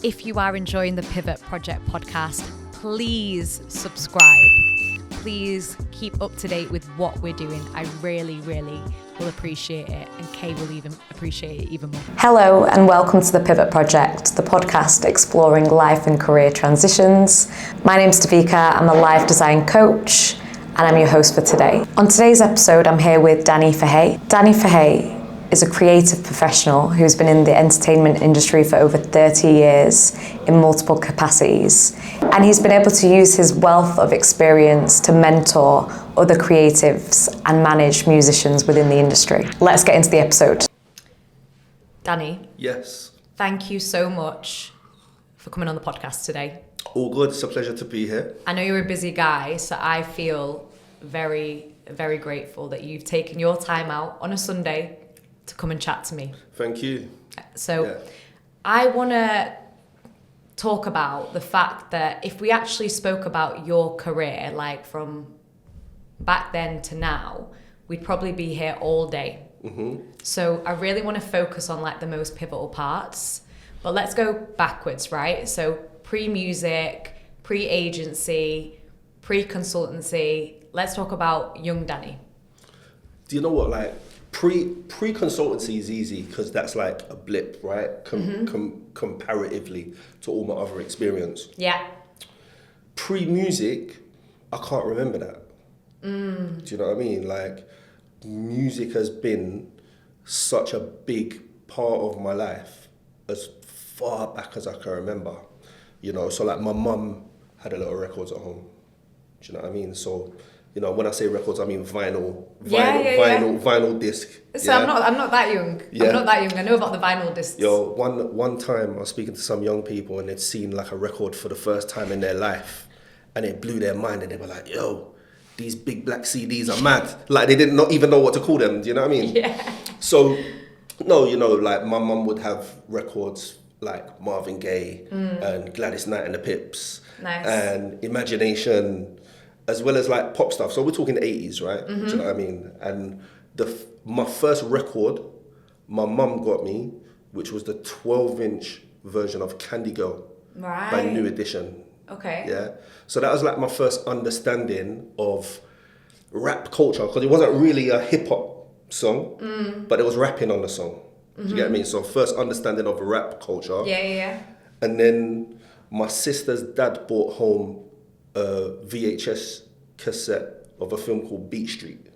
If you are enjoying the Pivot Project podcast, please subscribe. Please keep up to date with what we're doing. I really, really will appreciate it, and Kay will even appreciate it even more. Hello and welcome to the Pivot Project, the podcast exploring life and career transitions. My name's Devika, I'm a life design coach and I'm your host for today. On today's episode, I'm here with Danny Fahey. Danny Fahey is a creative professional who's been in the entertainment industry for over 30 years in multiple capacities. And he's been able to use his wealth of experience to mentor other creatives and manage musicians within the industry. Let's get into the episode. Danny. Yes. Thank you so much for coming on the podcast today. All good. It's a pleasure to be here. I know you're a busy guy, so I feel very, very grateful that you've taken your time out on a Sunday to come and chat to me. Thank you. So I want to talk about the fact that if we actually spoke about your career, like from back then to now, we'd probably be here all day. Mm-hmm. So I really want to focus on like the most pivotal parts, but let's go backwards, right? So pre-music, pre-agency, pre-consultancy. Let's talk about young Danny. Do you know what, like, pre-consultancy is easy because that's like a blip, right? Comparatively to all my other experience. Yeah. Pre-music, I can't remember that. Do you know what I mean? Like, music has been such a big part of my life as far back as I can remember. You know, so like my mum had a lot of records at home. Do you know what I mean? So, you know, when I say records, I mean vinyl disc. So I'm not that young. Yeah. I'm not that young. I know about the vinyl discs. Yo, one time I was speaking to some young people and they'd seen like a record for the first time in their life, and it blew their mind, and they were like, "Yo, these big black CDs are mad." Like they didn't not even know what to call them. Do you know what I mean? Yeah. So, no, you know, like my mum would have records like Marvin Gaye and Gladys Knight and the Pips, nice, and Imagination, as well as like pop stuff. So we're talking the 80s, right? Mm-hmm. Do you know what I mean? And my first record, my mum got me, which was the 12-inch version of Candy Girl by New Edition. Okay. Yeah. So that was like my first understanding of rap culture, because it wasn't really a hip hop song, but it was rapping on the song. Do you get me? So first understanding of rap culture. Yeah. And then my sister's dad brought home a VHS cassette of a film called Beat Street,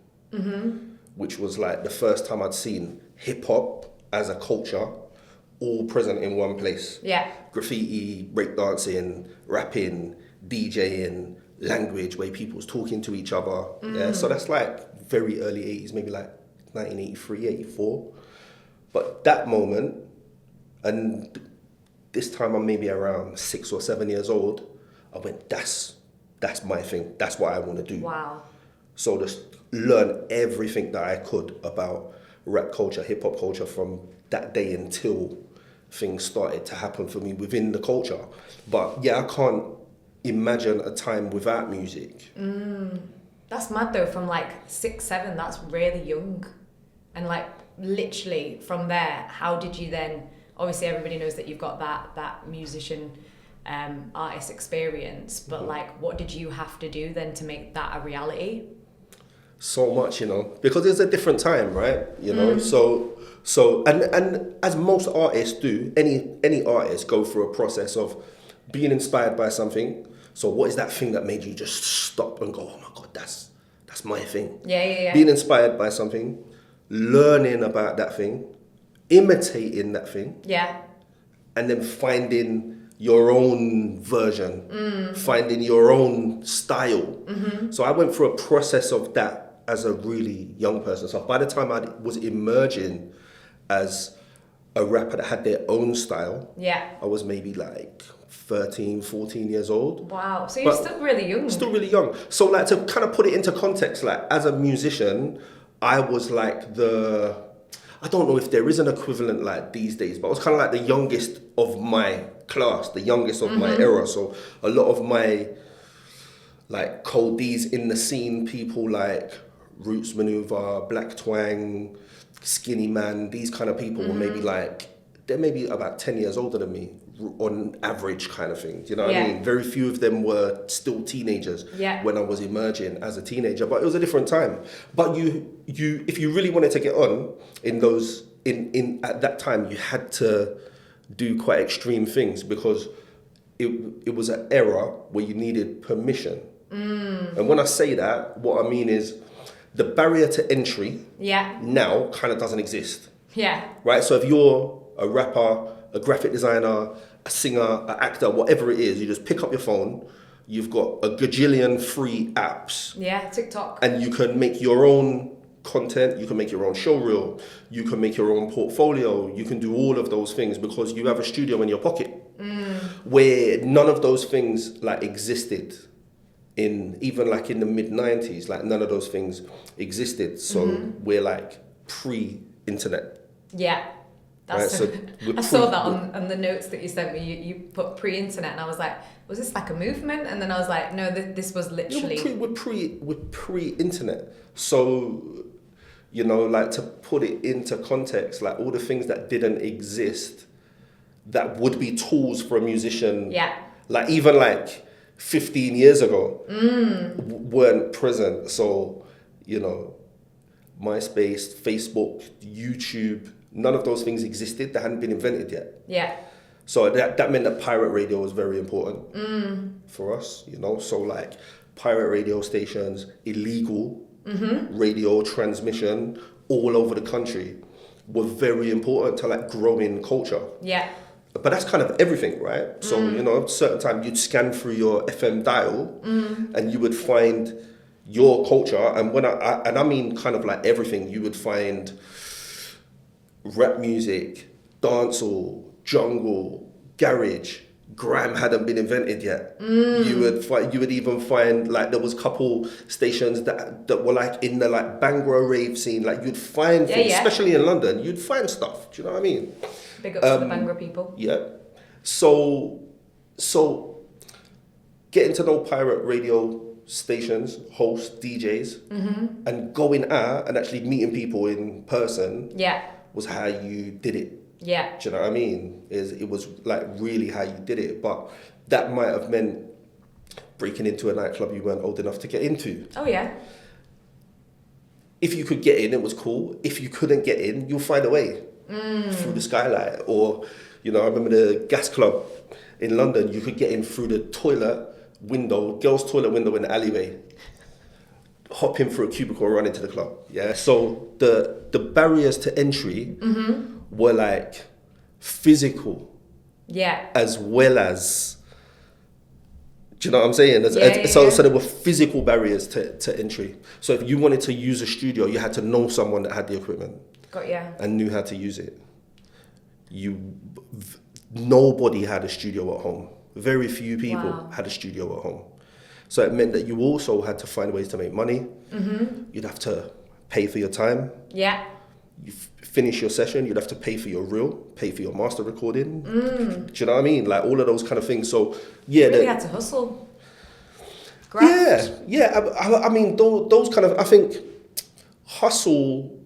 which was like the first time I'd seen hip hop as a culture all present in one place. Yeah. Graffiti, breakdancing, rapping, DJing, language, where people was talking to each other. Yeah. So that's like very early 80s, maybe like 1983, 84. But that moment, and this time I'm maybe around 6 or 7 years old, I went, that's my thing. That's what I want to do. Wow. So just learn everything that I could about rap culture, hip hop culture from that day until things started to happen for me within the culture. But yeah, I can't imagine a time without music. That's mad though, from like 6, 7, that's really young. And like literally from there, how did you then, obviously everybody knows that you've got that musician artist experience, but like what did you have to do then to make that a reality? So much, you know, because it's a different time, right? You know, so and as most artists do, any artist go through a process of being inspired by something. So what is that thing that made you just stop and go, oh my God, that's my thing? Yeah. Being inspired by something, learning about that thing, imitating that thing. Yeah. And then finding your own version, finding your own style. So I went through a process of that as a really young person. So by the time I was emerging as a rapper that had their own style, I was maybe like 13, 14 years old. Wow, so you're still really young. Still really young. So like to kind of put it into context, like as a musician, I was like I don't know if there is an equivalent like these days, but I was kind of like the youngest of my class, the youngest of my era. So a lot of my like coldies in the scene, people like Roots Maneuver, Black Twang, Skinny Man, these kind of people were maybe like, they're maybe about 10 years older than me. on average kind of thing. Do you know what Yeah. I mean? Very few of them were still teenagers when I was emerging as a teenager, but it was a different time. But you if you really wanted to get on in those in at that time, you had to do quite extreme things because it was an era where you needed permission. And when I say that, what I mean is the barrier to entry now kind of doesn't exist. Yeah. Right? So if you're a rapper, a graphic designer, a singer, an actor, whatever it is, you just pick up your phone, you've got a gajillion free apps. Yeah, TikTok. And you can make your own content, you can make your own show reel, you can make your own portfolio, you can do all of those things because you have a studio in your pocket. Where none of those things like existed in even like in the mid-90s, like none of those things existed. So we're like pre-internet. Yeah. That's Right, so I saw that on the notes that you sent me. You put pre-internet, and I was like, was this like a movement? And then I was like, no, this was literally. Yeah, we're pre-internet. So, you know, like to put it into context, like all the things that didn't exist, that would be tools for a musician. Yeah. Like even like 15 years ago, weren't present. So, you know, MySpace, Facebook, YouTube. None of those things existed. They hadn't been invented yet. Yeah. So that meant that pirate radio was very important for us, you know. So like pirate radio stations, illegal radio transmission all over the country were very important to like growing culture. Yeah. But that's kind of everything, right? So, you know, certain time you'd scan through your FM dial and you would find your culture. And when I mean kind of like everything, you would find rap music, dancehall, jungle, garage. Grime hadn't been invented yet. You would even find like there was a couple stations that were like in the like Bangor rave scene. Like you'd find things, especially in London, you'd find stuff. Do you know what I mean? Big up to the Bangor people. Yeah. So getting to know pirate radio stations, hosts, DJs, and going out and actually meeting people in person was how you did it. Yeah. Do you know what I mean? It was like really how you did it. But that might have meant breaking into a nightclub you weren't old enough to get into. Oh yeah. If you could get in, it was cool. If you couldn't get in, you'll find a way through the skylight. Or, you know, I remember the gas club in London, you could get in through the toilet window, girls' toilet window in the alleyway, hop in through a cubicle and run into the club. Yeah. So the barriers to entry were like physical. Yeah. As well as, do you know what I'm saying? So there were physical barriers to entry. So if you wanted to use a studio, you had to know someone that had the equipment. Got ya. And knew how to use it. Nobody had a studio at home. Very few people had a studio at home. So it meant that you also had to find ways to make money. You'd have to pay for your time. Yeah. You finish your session, you'd have to pay for your reel, pay for your master recording. Do you know what I mean? Like all of those kind of things. So yeah, really had to hustle. I mean those kind of, I think hustle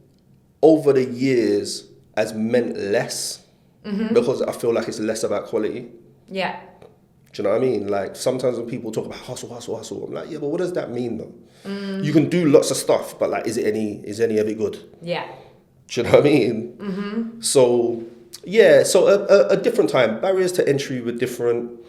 over the years has meant less because I feel like it's less about quality. Yeah. Do you know what I mean? Like sometimes when people talk about hustle, I'm like, yeah, but what does that mean though? You can do lots of stuff, but like, is any of it good? Yeah. Do you know what I mean? So a different time. Barriers to entry were different.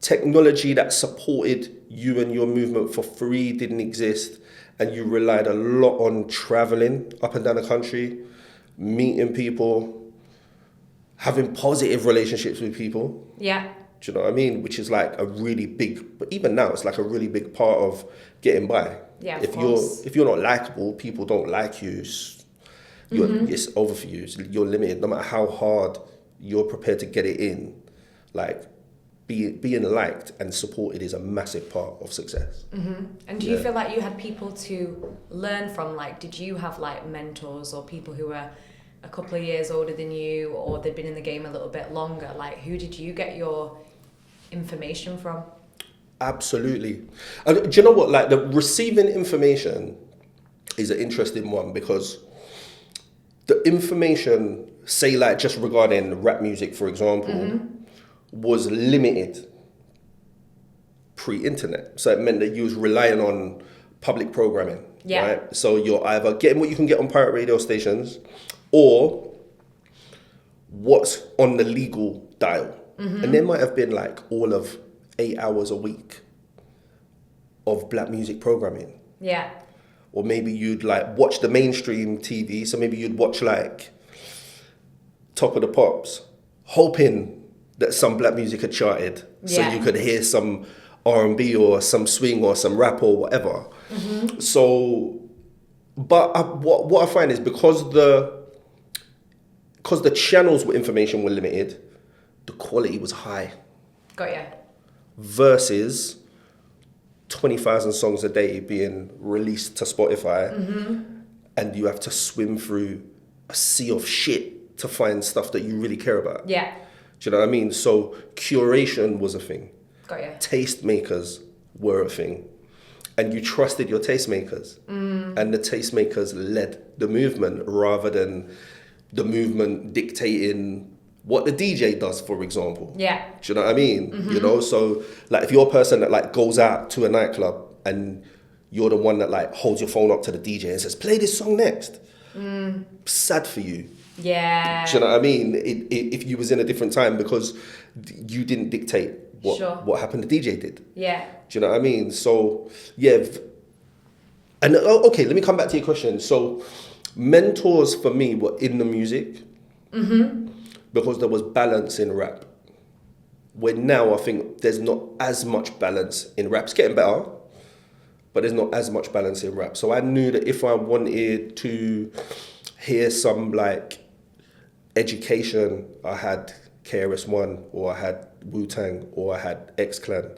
Technology that supported you and your movement for free didn't exist, and you relied a lot on traveling up and down the country, meeting people, having positive relationships with people. Yeah. Do you know what I mean? Which is like a really big, but even now it's like a really big part of getting by. Yeah, if you're not likable, people don't like you. It's over for you. You're limited. No matter how hard you're prepared to get it in, like being liked and supported is a massive part of success. And do you feel like you had people to learn from? Like, did you have like mentors or people who were a couple of years older than you, or they'd been in the game a little bit longer? Like, who did you get your information from? Absolutely. And do you know what? Like the receiving information is an interesting one because the information say like just regarding rap music, for example, was limited pre-internet. So it meant that you was relying on public programming, right? So you're either getting what you can get on pirate radio stations or what's on the legal dial. And there might have been like all of 8 hours a week of black music programming. Yeah. Or maybe you'd like watch the mainstream TV. So maybe you'd watch like Top of the Pops, hoping that some black music had charted. So you could hear some R&B or some swing or some rap or whatever. So, but what I find is because the channels with information were limited, the quality was high. Got ya. Versus 20,000 songs a day being released to Spotify, and you have to swim through a sea of shit to find stuff that you really care about. Yeah. Do you know what I mean? So curation was a thing. Got ya. Tastemakers were a thing. And you trusted your tastemakers. And the tastemakers led the movement rather than the movement dictating what the DJ does, for example. Yeah. Do you know what I mean? You know, so like if you're a person that like goes out to a nightclub and you're the one that like holds your phone up to the DJ and says, play this song next. Sad for you. Yeah. Do you know what I mean? If you was in a different time because you didn't dictate what happened, the DJ did. Yeah. Do you know what I mean? So, yeah. And okay, let me come back to your question. So, mentors for me were in the music because there was balance in rap. Where now I think there's not as much balance in rap. It's getting better, but there's not as much balance in rap. So I knew that if I wanted to hear some like education, I had KRS-One or I had Wu-Tang or I had X-Clan.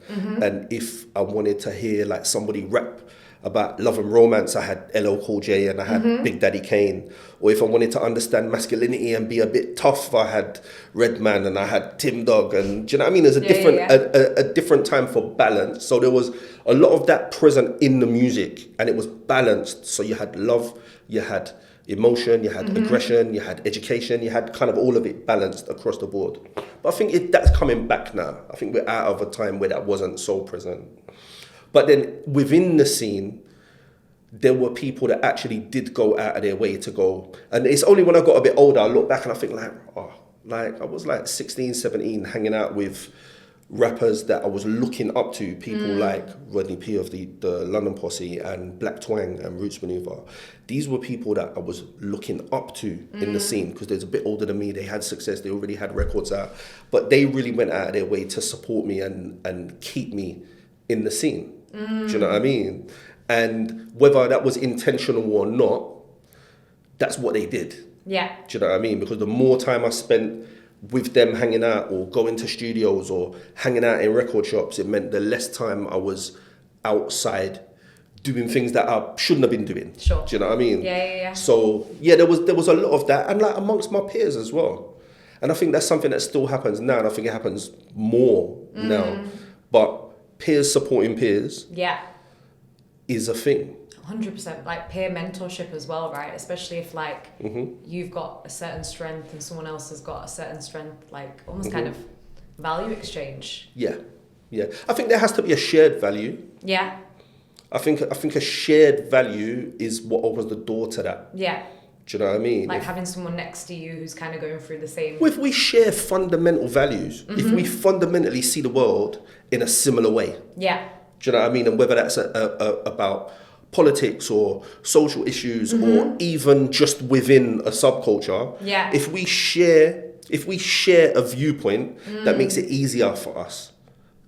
And if I wanted to hear like somebody rap about love and romance, I had LL Cool J and I had Big Daddy Kane. Or if I wanted to understand masculinity and be a bit tough, I had Redman and I had Tim Dog. And do you know what I mean? There's a different time for balance. So there was a lot of that present in the music and it was balanced. So you had love, you had emotion, you had aggression, you had education, you had kind of all of it balanced across the board. But I think that's coming back now. I think we're out of a time where that wasn't so present. But then within the scene, there were people that actually did go out of their way to go. And it's only when I got a bit older, I look back and I think like I was like 16, 17, hanging out with rappers that I was looking up to, people like Rodney P of the London Posse and Black Twang and Roots Maneuver. These were people that I was looking up to in the scene because they're a bit older than me. They had success. They already had records out. But they really went out of their way to support me and keep me in the scene. Do you know what I mean? And whether that was intentional or not, that's what they did. Yeah. Do you know what I mean? Because the more time I spent with them hanging out or going to studios or hanging out in record shops, it meant the less time I was outside doing things that I shouldn't have been doing. Sure. Do you know what I mean? Yeah. So yeah, there was a lot of that, and like amongst my peers as well. And I think that's something that still happens now, and I think it happens more now. But peers supporting peers is a thing. 100%, like peer mentorship as well, right? Especially if like you've got a certain strength and someone else has got a certain strength, like almost kind of value exchange. Yeah. I think there has to be a shared value. Yeah. I think a shared value is what opens the door to that. Yeah. Do you know what I mean? Like having someone next to you who's kind of going through the same. If we share fundamental values, if we fundamentally see the world in a similar way. Yeah. Do you know what I mean? And whether that's about politics or social issues or even just within a subculture. Yeah. If we share a viewpoint, that makes it easier for us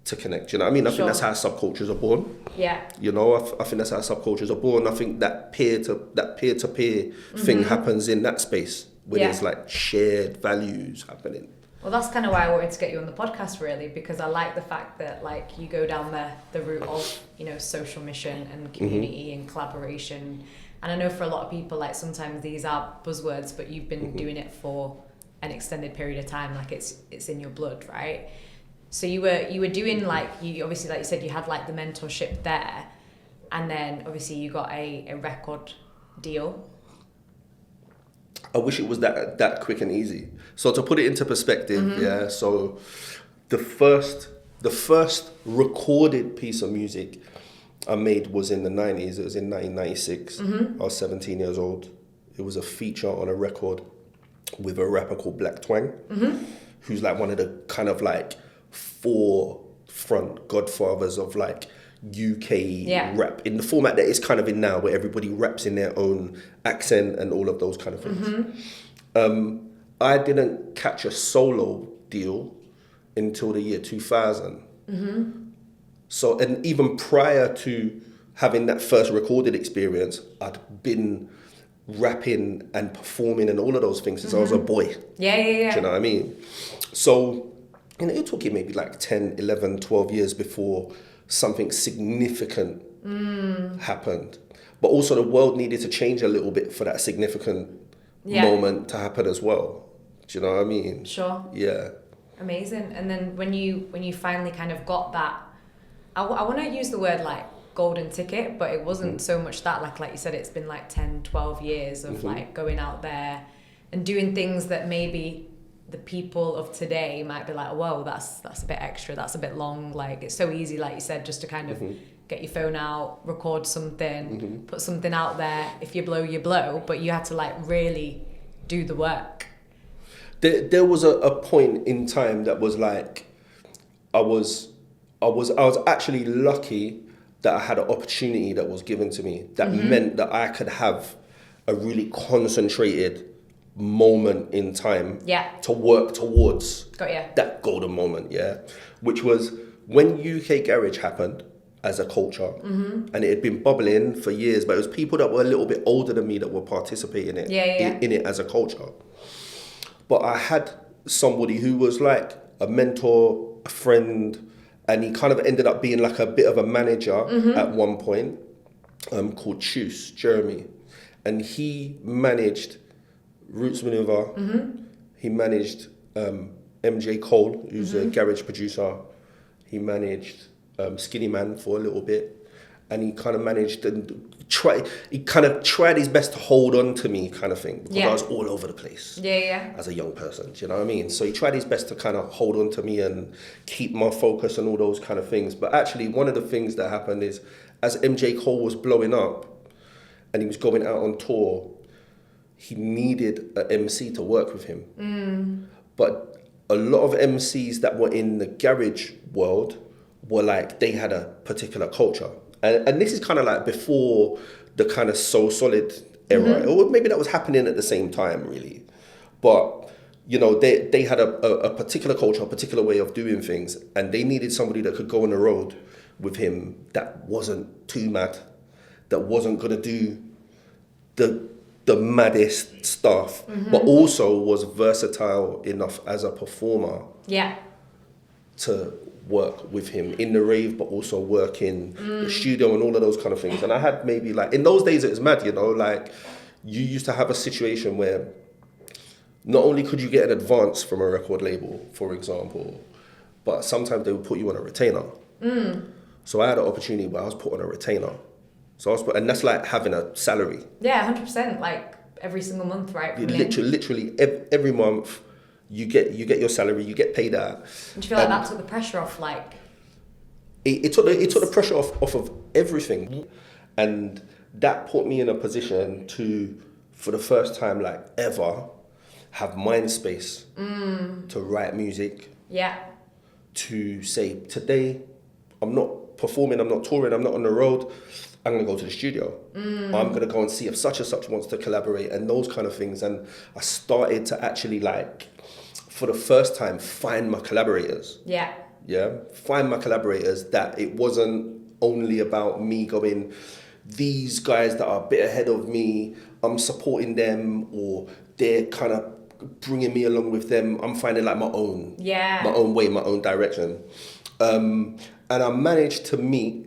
to connect. You know what I mean? I think that's how subcultures are born. Yeah. You know, I think that's how subcultures are born. I think that peer to peer thing happens in that space where there's like shared values happening. Well, that's kind of why I wanted to get you on the podcast, really, because I like the fact that like you go down the route of, you know, social mission and community and collaboration. And I know for a lot of people, like sometimes these are buzzwords, but you've been doing it for an extended period of time, like it's in your blood, right? So you were doing like, you obviously, like you said, you had like the mentorship there, and then obviously you got a record deal. I wish it was that quick and easy. So to put it into perspective, yeah. So the first recorded piece of music I made was in the 90s. It was in 1996. I was 17 years old. It was a feature on a record with a rapper called Black Twang, who's like one of the kind of like forefront godfathers of like UK rap in the format that it's kind of in now, where everybody raps in their own accent and all of those kind of things. I didn't catch a solo deal until the year 2000. So, and even prior to having that first recorded experience, I'd been rapping and performing and all of those things since I was a boy. Yeah. Do you know what I mean? So, you know, you're talking maybe like 10, 11, 12 years before something significant happened. But also the world needed to change a little bit for that significant moment to happen as well. Do you know what I mean? Sure. Yeah. Amazing. And then when you finally kind of got that, I want to use the word like golden ticket, but it wasn't so much that, like you said, it's been like 10, 12 years of like going out there and doing things that maybe the people of today might be like, whoa, that's a bit extra, that's a bit long. Like, it's so easy, like you said, just to kind of get your phone out, record something, put something out there. If you blow, you blow, but you had to like really do the work. There was a point in time that was like, I was actually lucky that I had an opportunity that was given to me that meant that I could have a really concentrated moment in time to work towards that golden moment, which was when UK Garage happened as a culture, and it had been bubbling for years, but it was people that were a little bit older than me that were participating in it as a culture. But I had somebody who was like a mentor, a friend, and he kind of ended up being like a bit of a manager at one point, called Chus, Jeremy. And he managed Roots Maneuver. He managed MJ Cole, who's a garage producer. He managed Skinny Man for a little bit. And he kind of managed and tried his best to hold on to me, kind of thing, because I was all over the place as a young person, do you know what I mean? So he tried his best to kind of hold on to me and keep my focus and all those kind of things. But actually, one of the things that happened is, as MJ Cole was blowing up and he was going out on tour, he needed an MC to work with him. But a lot of MCs that were in the garage world were like, they had a particular culture. And this is kind of like before the kind of So Solid era, or maybe that was happening at the same time, really. But, you know, they had a particular culture, a particular way of doing things, and they needed somebody that could go on the road with him that wasn't too mad, that wasn't going to do the maddest stuff, but also was versatile enough as a performer to work with him in the rave, but also work in the studio and all of those kind of things. And I had maybe like, in those days it was mad, you know, like you used to have a situation where not only could you get an advance from a record label, for example, but sometimes they would put you on a retainer. So I had an opportunity where I was put on a retainer. So I was put, and that's like having a salary. Yeah, 100%, like every single month, right? Literally every month. You get your salary, you get paid out. Do you feel like that took the pressure off, like? It took the pressure off of everything. And that put me in a position to, for the first time like ever, have mind space to write music. To say, today, I'm not performing, I'm not touring, I'm not on the road, I'm gonna go to the studio. I'm gonna go and see if such and such wants to collaborate and those kind of things. And I started to actually like, for the first time, find my collaborators. Find my collaborators, that it wasn't only about me going, these guys that are a bit ahead of me, I'm supporting them, or they're kind of bringing me along with them. I'm finding like my own way, my own direction. And I managed to meet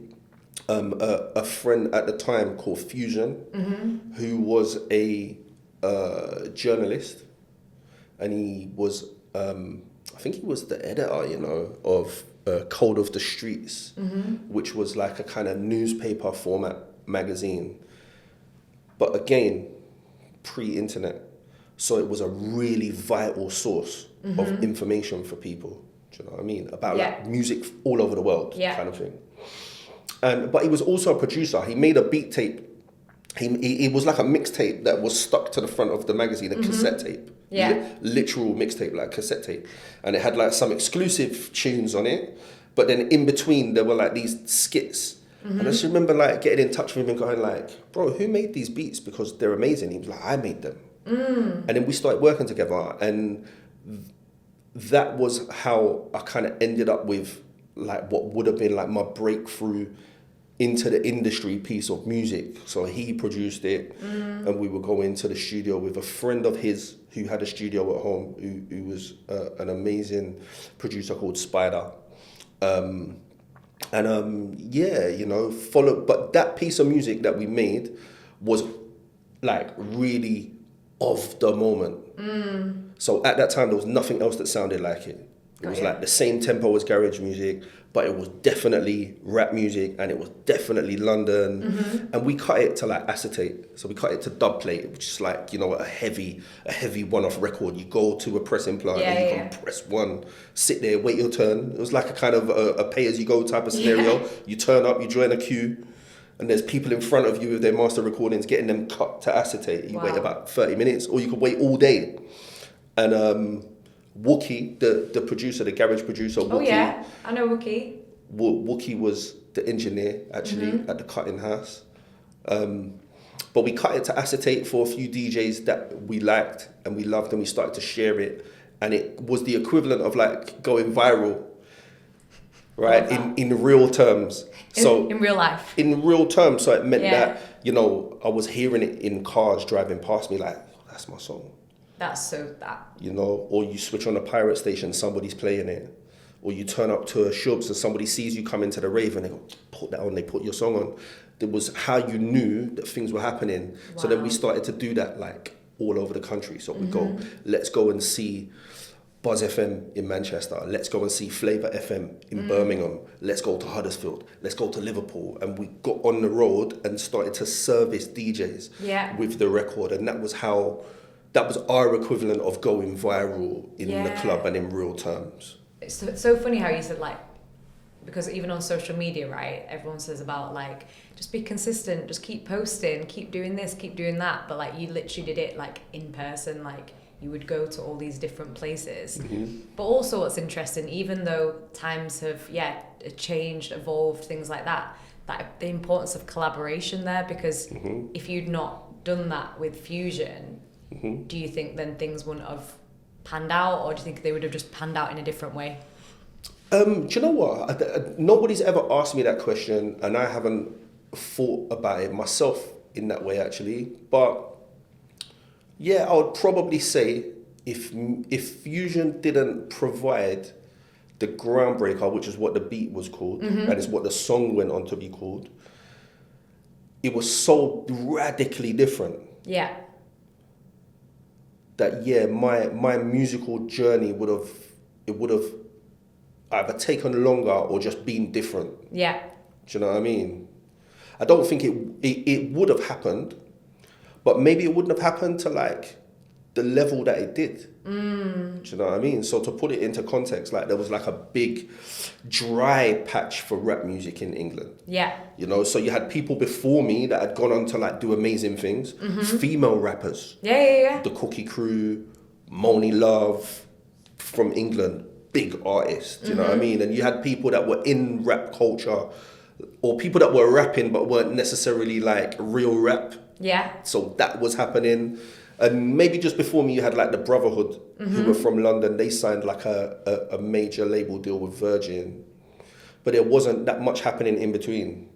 a friend at the time called Fusion, who was a journalist, and he was, I think he was the editor, you know, of Code of the Streets, which was like a kind of newspaper format magazine. But again, pre-internet. So it was a really vital source of information for people. Do you know what I mean? About like music all over the world, kind of thing. But he was also a producer. He made a beat tape. It was like a mixtape that was stuck to the front of the magazine, a cassette tape. Literal mixtape, like cassette tape. And it had like some exclusive tunes on it. But then in between, there were like these skits. And I just remember like getting in touch with him and going like, bro, who made these beats? Because they're amazing. He was like, I made them. And then we started working together. And that was how I kind of ended up with like what would have been like my breakthrough into the industry piece of music. So he produced it, and we would go into the studio with a friend of his who had a studio at home, who was an amazing producer called Spider. But that piece of music that we made was like really of the moment. So at that time, there was nothing else that sounded like it. It was like the same tempo as garage music, but it was definitely rap music, and it was definitely London. And we cut it to like acetate. So we cut it to dub plate, which is like, you know, a heavy one-off record. You go to a pressing plant and you can press one, sit there, wait your turn. It was like a kind of a pay-as-you-go type of scenario. You turn up, you join a queue, and there's people in front of you with their master recordings, getting them cut to acetate. You wait about 30 minutes, or you could wait all day. And Wookie, the producer, the garage producer, Wookie. Oh yeah, I know Wookie. Wookie was the engineer, actually, at the cutting house. But we cut it to acetate for a few DJs that we liked and we loved, and we started to share it. And it was the equivalent of like going viral, right? In real terms. In real life. In real terms. So it meant that, you know, I was hearing it in cars driving past me like, oh, that's my song. That's so that. You know, or you switch on a pirate station, somebody's playing it. Or you turn up to a Shubs and somebody sees you come into the rave and they go, put that on, they put your song on. It was how you knew that things were happening. So then we started to do that like all over the country. So we go, let's go and see Buzz FM in Manchester. Let's go and see Flavour FM in Birmingham. Let's go to Huddersfield. Let's go to Liverpool. And we got on the road and started to service DJs with the record. And that was our equivalent of going viral in the club and in real terms. It's so funny how you said like, because even on social media, right, everyone says about like, just be consistent, just keep posting, keep doing this, keep doing that. But like you literally did it like in person, like you would go to all these different places. But also what's interesting, even though times have, changed, evolved, things like that, the importance of collaboration there, because if you'd not done that with Fusion, do you think then things wouldn't have panned out, or do you think they would have just panned out in a different way? Do you know what? Nobody's ever asked me that question, and I haven't thought about it myself in that way, actually. But yeah, I would probably say if Fusion didn't provide the groundbreaker, which is what the beat was called, and is what the song went on to be called, it was so radically different. Yeah. That my musical journey would have either taken longer or just been different. Yeah. Do you know what I mean? I don't think it would have happened, but maybe it wouldn't have happened to like the level that it did. Do you know what I mean? So to put it into context, like there was like a big dry patch for rap music in England. Yeah. You know, so you had people before me that had gone on to like do amazing things. Female rappers. Yeah. The Cookie Crew, Moni Love from England, big artists. Do you know what I mean? And you had people that were in rap culture, or people that were rapping but weren't necessarily like real rap. Yeah. So that was happening. And maybe just before me, you had like the Brotherhood, who were from London. They signed like a major label deal with Virgin. But there wasn't that much happening in between.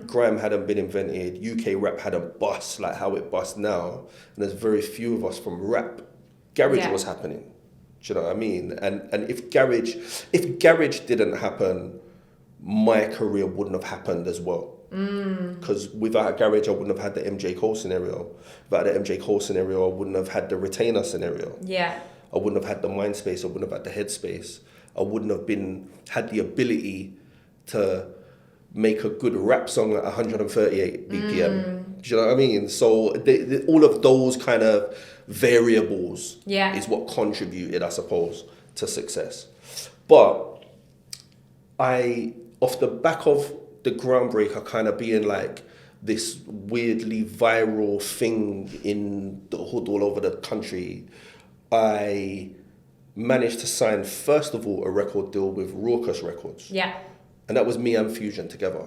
Grime hadn't been invented. UK rap hadn't bust like how it busts now. And there's very few of us from rap. Garage was happening. Do you know what I mean? And if garage didn't happen, my career wouldn't have happened as well. Because without garage, I wouldn't have had the MJ Cole scenario. Without the MJ Cole scenario, I wouldn't have had the Retainer scenario. Yeah. I wouldn't have had the mind space. I wouldn't have had the headspace. I wouldn't have had the ability to make a good rap song at 138 BPM. Do you know what I mean? So all of those kind of variables is what contributed, I suppose, to success. But off the back of the Groundbreaker kind of being like this weirdly viral thing in the hood all over the country, I managed to sign, first of all, a record deal with Raucous Records. Yeah. And that was me and Fusion together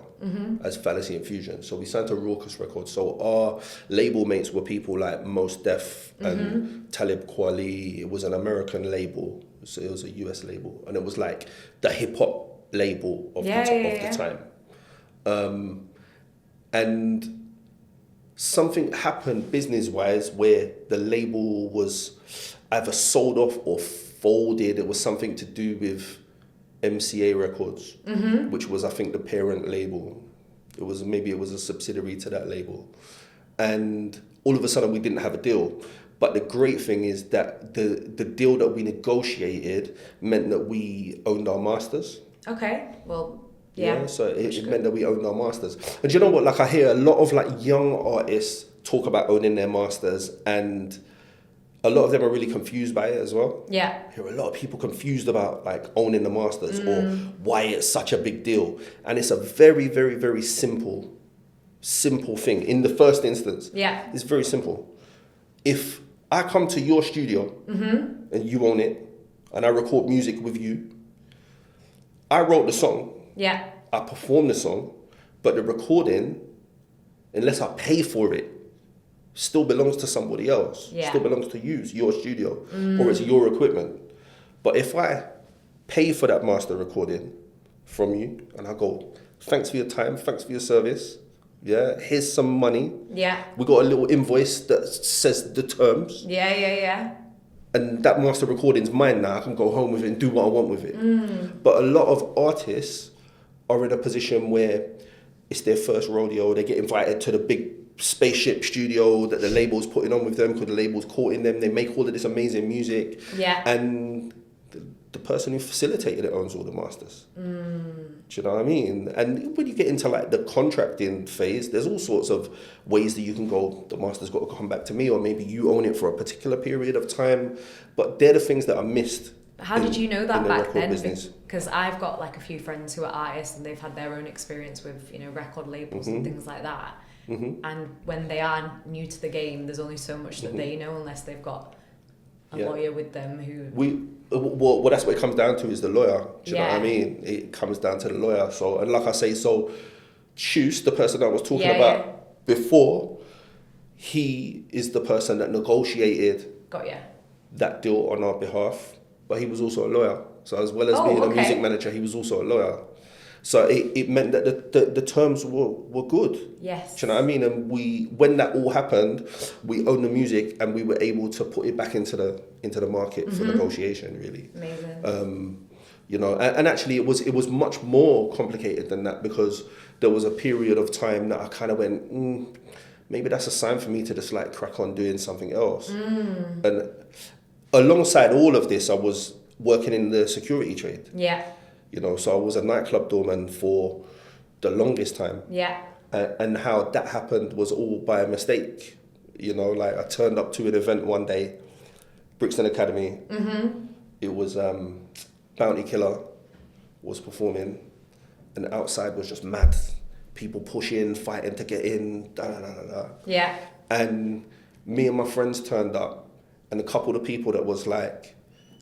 as Fallacy and Fusion. So we signed to Raucous Records. So our label mates were people like Mos Def and Talib Kweli. It was an American label. So it was a US label. And it was like the hip hop label of the time. And something happened business-wise where the label was either sold off or folded. It was something to do with MCA Records, which was, I think, the parent label. It was a subsidiary to that label. And all of a sudden we didn't have a deal. But the great thing is that the deal that we negotiated meant that we owned our masters. Okay, well, yeah. So it meant that we owned our masters. And do you know what? Like, I hear a lot of like young artists talk about owning their masters, and a lot of them are really confused by it as well. Yeah. I hear a lot of people confused about like owning the masters or why it's such a big deal. And it's a very, very, very simple thing. In the first instance, it's very simple. If I come to your studio and you own it, and I record music with you, I wrote the song. Yeah. I performed the song, but the recording, unless I pay for it, still belongs to somebody else. Yeah. Still belongs to you, it's your studio, or it's your equipment. But if I pay for that master recording from you, and I go, thanks for your time, thanks for your service, yeah, here's some money. Yeah. We got a little invoice that says the terms. Yeah. And that master recording's mine now. I can go home with it and do what I want with it. But a lot of artists are in a position where it's their first rodeo. They get invited to the big spaceship studio that the label's putting on with them because the label's courting them. They make all of this amazing music. Yeah. And the person who facilitated it owns all the masters. Do you know what I mean? And when you get into like the contracting phase, there's all sorts of ways that you can go, the master's got to come back to me, or maybe you own it for a particular period of time. But they're the things that are missed. How did you know that back then? Business. Because I've got like a few friends who are artists and they've had their own experience with, record labels and things like that. And when they are new to the game, there's only so much that they know unless they've got a lawyer with them who... Well, that's what it comes down to, is the lawyer. Do you know what I mean? It comes down to the lawyer. So, and like I say, so Chus, the person I was talking about before, he is the person that negotiated that deal on our behalf, but he was also a lawyer. So as well as being a music manager, he was also a lawyer. So it meant that the terms were good. Yes. Do you know what I mean? And when that all happened, we owned the music and we were able to put it back into the market for negotiation, really. Amazing. And actually it was much more complicated than that, because there was a period of time that I kind of went, maybe that's a sign for me to just like crack on doing something else. And alongside all of this, I was working in the security trade. Yeah. So I was a nightclub doorman for the longest time. Yeah. And how that happened was all by a mistake. Like I turned up to an event one day, Brixton Academy. It was Bounty Killer was performing, and outside was just mad. People pushing, fighting to get in, Yeah. And me and my friends turned up, and a couple of people that was like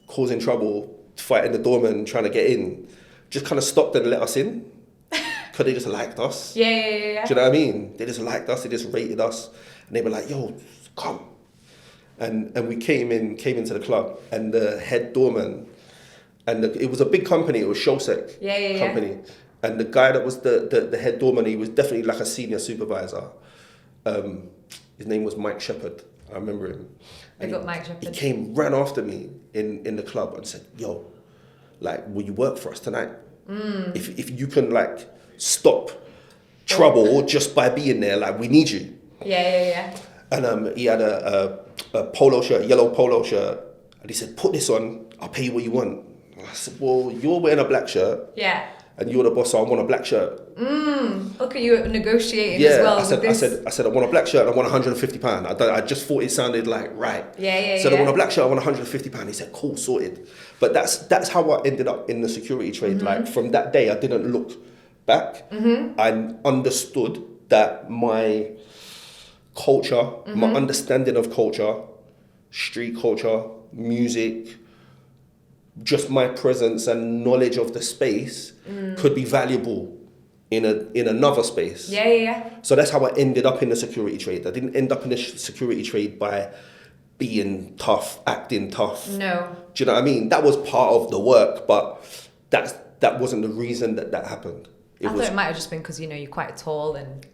causing trouble, fighting the doorman, trying to get in, just kind of stopped and let us in, because they just liked us. Yeah. Do you know what I mean? They just liked us, they just rated us, and they were like, yo, come. And we came into the club, and the head doorman, and it was a big company, it was Shosek company. And the guy that was the head doorman, he was definitely like a senior supervisor. His name was Mike Shepherd, I remember him. Mike Shepherd. He ran after me in the club and said, yo, like, will you work for us tonight? If you can like stop trouble just by being there, like, we need you. Yeah. And he had a polo shirt, yellow polo shirt, and he said, put this on, I'll pay you what you want. I said, well, you're wearing a black shirt. Yeah. and you're the boss, so I want a black shirt. Look at you negotiating as well. I said I want a black shirt and I want £150. I just thought it sounded like right. I want a black shirt, I want £150. He said, cool, sorted. But that's how I ended up in the security trade. Like from that day, I didn't look back. I understood that my culture, my understanding of culture, street culture, music, just my presence and knowledge of the space could be valuable in another space. So that's how I ended up in the security trade. I didn't end up in the security trade by being tough, acting tough. No. Do you know what I mean? That was part of the work, but that wasn't the reason that happened. I thought it might have just been because, you're quite tall and...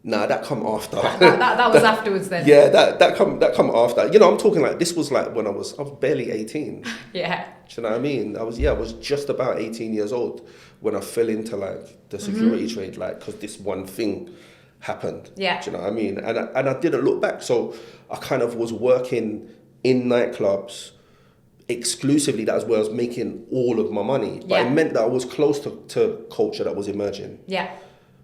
Nah, that come after. That was afterwards then. Yeah, that come after. I'm talking like this was like when I was barely 18. Yeah. Do you know what I mean? I was just about 18 years old when I fell into like the security trade, like because this one thing happened. Yeah. Do you know what I mean? And I didn't look back. So I kind of was working in nightclubs exclusively. That was where I was making all of my money. But it meant that I was close to culture that was emerging. Yeah.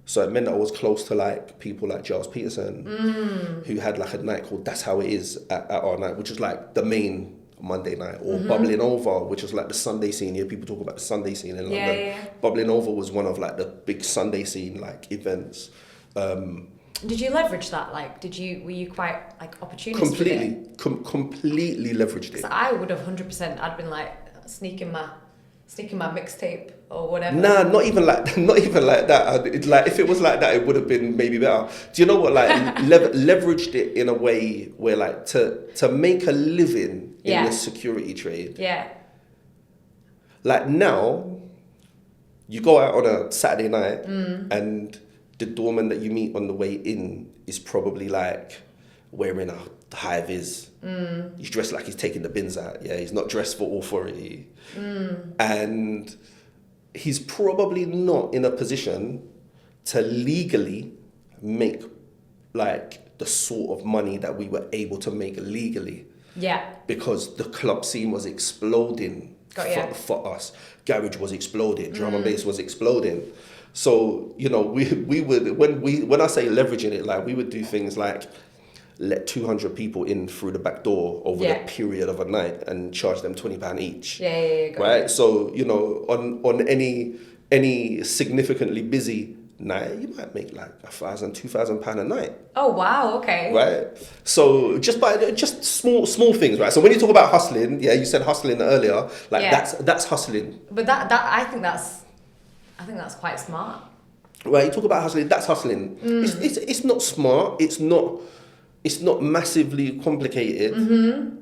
So it meant that I was close to like people like Giles Peterson, who had like a night called That's How It Is at our night, which was like the main Monday night, or Bubbling Over, which was like the Sunday scene. People talk about the Sunday scene in London. Yeah. Bubbling Over was one of like the big Sunday scene like events. Did you leverage that? Like, were you quite like opportunist? Completely leveraged it. So I would have 100%. I'd been like sneaking my mixtape or whatever. Nah, not even like that. If it was like that, it would have been maybe better. Do you know what? Like leveraged it in a way where like to make a living in the security trade. Yeah. Like now, you go out on a Saturday night and the doorman that you meet on the way in is probably like wearing a high vis. He's dressed like he's taking the bins out. Yeah, he's not dressed for authority. And he's probably not in a position to legally make like the sort of money that we were able to make legally. Yeah. Because the club scene was exploding for us. Garage was exploding. Drum and bass was exploding. So, we would, when I say leveraging it, like we would do things like let 200 people in through the back door over the period of a night and charge them £20 each. Right? So, on any significantly busy night, you might make like £1,000, £2,000 a night. Oh wow, okay. Right? So just small things, right? So when you talk about hustling, you said hustling earlier, like that's hustling. But that I think that's quite smart. Right, you talk about hustling, that's hustling. It's not smart, it's not massively complicated.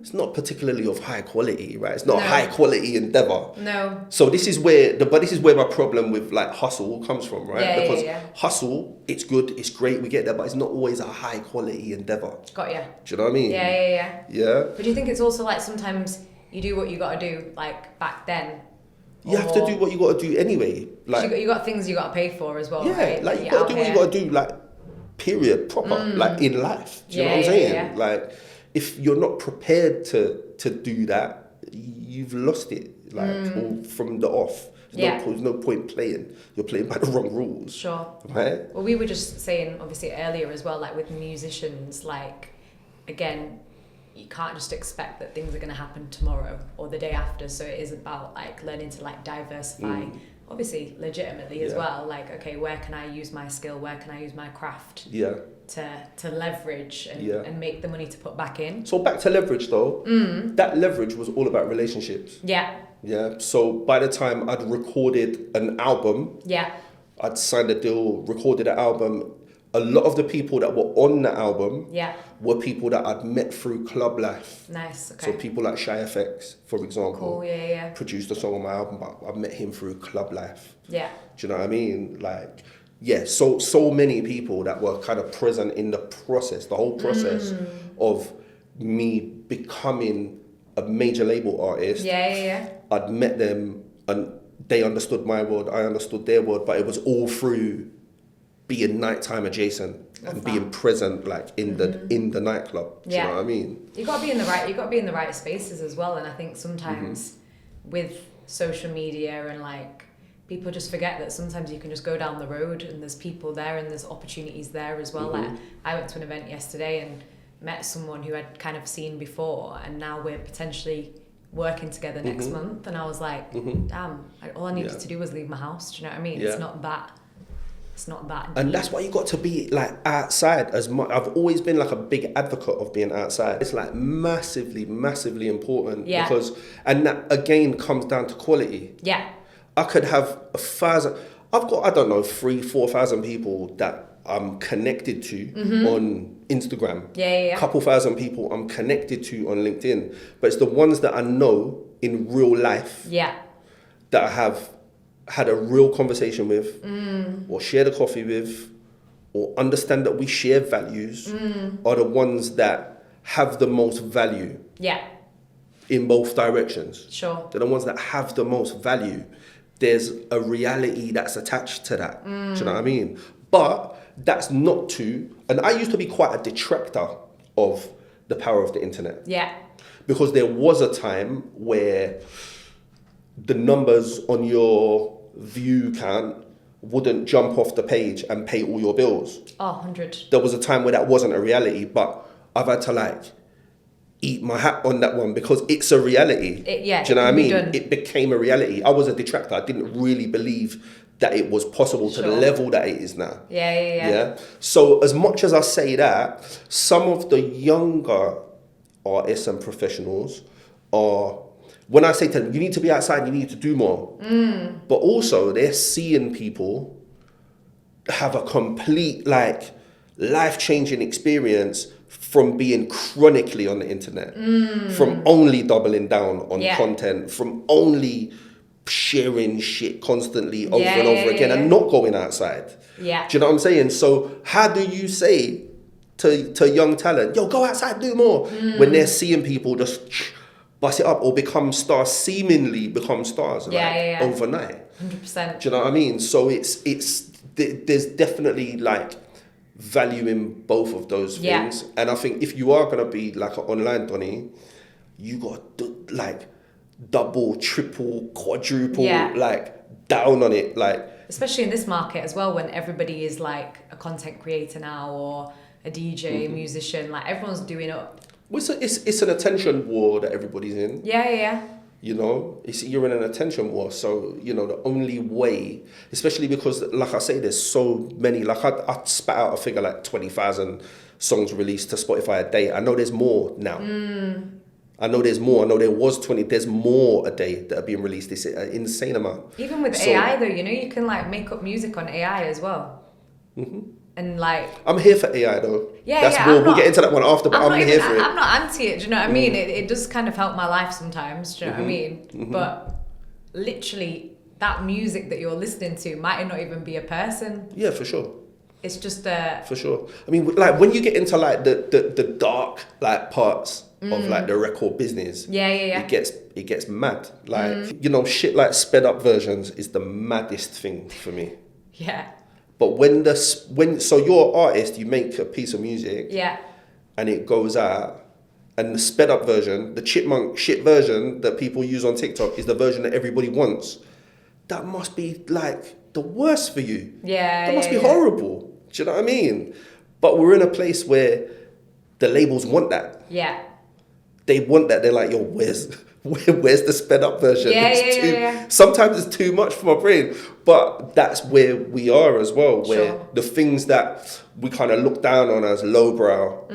It's not particularly of high quality, right? It's not a high quality endeavor. No. So this is where my problem with like hustle comes from, right? Because hustle, it's good, it's great, we get there, but it's not always a high quality endeavor. Got ya. Do you know what I mean? Yeah. But do you think it's also like sometimes you do what you got to do, like back then? You have to do what you got to do anyway. Like you got things you got to pay for as well, yeah, right? like you got to do what you got to do, like period, proper, like in life. Do you know what I'm saying? Yeah. Like if you're not prepared to do that, you've lost it. Like all from the off. There's no point playing. You're playing by the wrong rules. Sure. Right? Well, we were just saying, obviously, earlier as well, like with musicians, like, again, you can't just expect that things are going to happen tomorrow or the day after. So it is about like learning to like diversify, obviously legitimately as well. Like, okay, where can I use my skill? Where can I use my craft? To leverage and make the money to put back in. So back to leverage though, that leverage was all about relationships. Yeah. So by the time I'd recorded an album, I'd signed a deal, recorded an album. A lot of the people that were on the album were people that I'd met through club life. Nice, okay. So people like Shy FX, for example, cool, produced a song on my album, but I met him through club life. Yeah. Do you know what I mean? Like, so many people that were kind of present in the process, the whole process of me becoming a major label artist. I'd met them and they understood my world, I understood their world, but it was all through being nighttime adjacent and being present like in the nightclub. Do you know what I mean? You gotta be in the right spaces as well. And I think sometimes with social media and like people just forget that sometimes you can just go down the road and there's people there and there's opportunities there as well. Like I went to an event yesterday and met someone who I'd kind of seen before, and now we're potentially working together next month, and I was like, damn, all I needed to do was leave my house. Do you know what I mean? It's not that deep. And that's why you got to be like outside as much. I've always been like a big advocate of being outside. It's like massively important because, and that again comes down to quality. Yeah. I could have 1,000, I've got, I don't know, 3,000-4,000 people that I'm connected to on Instagram. Yeah. Couple thousand people I'm connected to on LinkedIn. But it's the ones that I know in real life that I have had a real conversation with or shared a coffee with or understand that we share values are the ones that have the most value in both directions. Sure. They're the ones that have the most value. There's a reality that's attached to that. Do you know what I mean? But that's not to, and I used to be quite a detractor of the power of the internet. Yeah. Because there was a time where the numbers on your view count wouldn't jump off the page and pay all your bills. Oh, 100. There was a time where that wasn't a reality, but I've had to like eat my hat on that one because it's a reality. Do you know what I mean? It became a reality. I was a detractor. I didn't really believe that it was possible to the level that it is now. Yeah. So as much as I say that, some of the younger artists and professionals are, when I say to them, you need to be outside, you need to do more. But also they're seeing people have a complete like life-changing experience from being chronically on the internet, from only doubling down on content, from only sharing shit constantly over and over again and not going outside. Yeah. Do you know what I'm saying? So how do you say to young talent, yo, go outside, do more, when they're seeing people just bust it up or seemingly become stars overnight? 100%. Do you know what I mean? So there's definitely like value in both of those things. And I think if you are going to be like an online Donny, you got to like double, triple, quadruple, like down on it. Like, especially in this market as well, when everybody is like a content creator now or a DJ, musician, like everyone's doing it. It's an attention war that everybody's in. Yeah. You know, you're in an attention war. So, you know, the only way, especially because, like I say, there's so many, like I spat out a figure like 20,000 songs released to Spotify a day. I know there's more now. I know there's more. I know there was 20. There's more a day that are being released. It's an insane amount. Even with AI though, you know, you can like make up music on AI as well. And like, I'm here for AI though. Yeah, we'll get into that one after, but I'm here for it. I'm not anti it, do you know what I mean? It does kind of help my life sometimes, do you know what I mean? But literally, that music that you're listening to might not even be a person. Yeah, for sure. It's just for sure. I mean, like when you get into like the dark like parts of like the record business, it gets mad. Like you know, shit like sped up versions is the maddest thing for me. Yeah. But so you're an artist, you make a piece of music, and it goes out, and the sped up version, the chipmunk shit version that people use on TikTok is the version that everybody wants. That must be like the worst for you. Yeah. That must be horrible. Do you know what I mean? But we're in a place where the labels want that. Yeah. They want that. They're like, yo, where's the sped up version? Yeah. Sometimes it's too much for my brain. But that's where we are as well, where the things that we kind of look down on as lowbrow,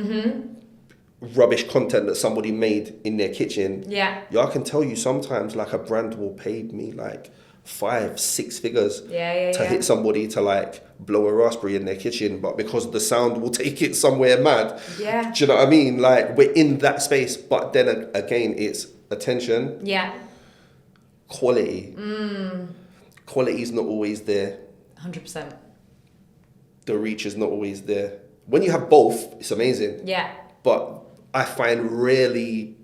rubbish content that somebody made in their kitchen. Yeah. I can tell you sometimes like a brand will pay me like 5-6 figures to hit somebody to like blow a raspberry in their kitchen, but because the sound will take it somewhere mad. Yeah. Do you know what I mean? Like we're in that space, but then again, it's attention. Yeah. Quality. Quality is not always there. 100%. The reach is not always there. When you have both, it's amazing. Yeah. But I find rarely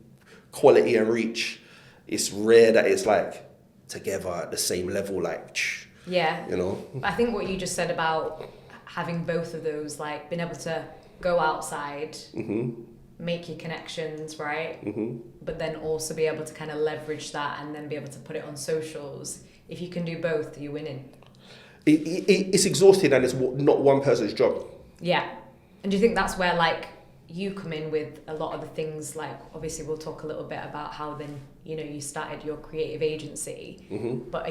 quality and reach. It's rare that it's like together at the same level, like, yeah. You know? I think what you just said about having both of those, like being able to go outside make your connections, right? Mm-hmm. But then also be able to kind of leverage that and then be able to put it on socials. If you can do both, you're winning. It's exhausting, and it's not one person's job. Yeah. And do you think that's where like you come in with a lot of the things, like obviously we'll talk a little bit about how then, you know, you started your creative agency, but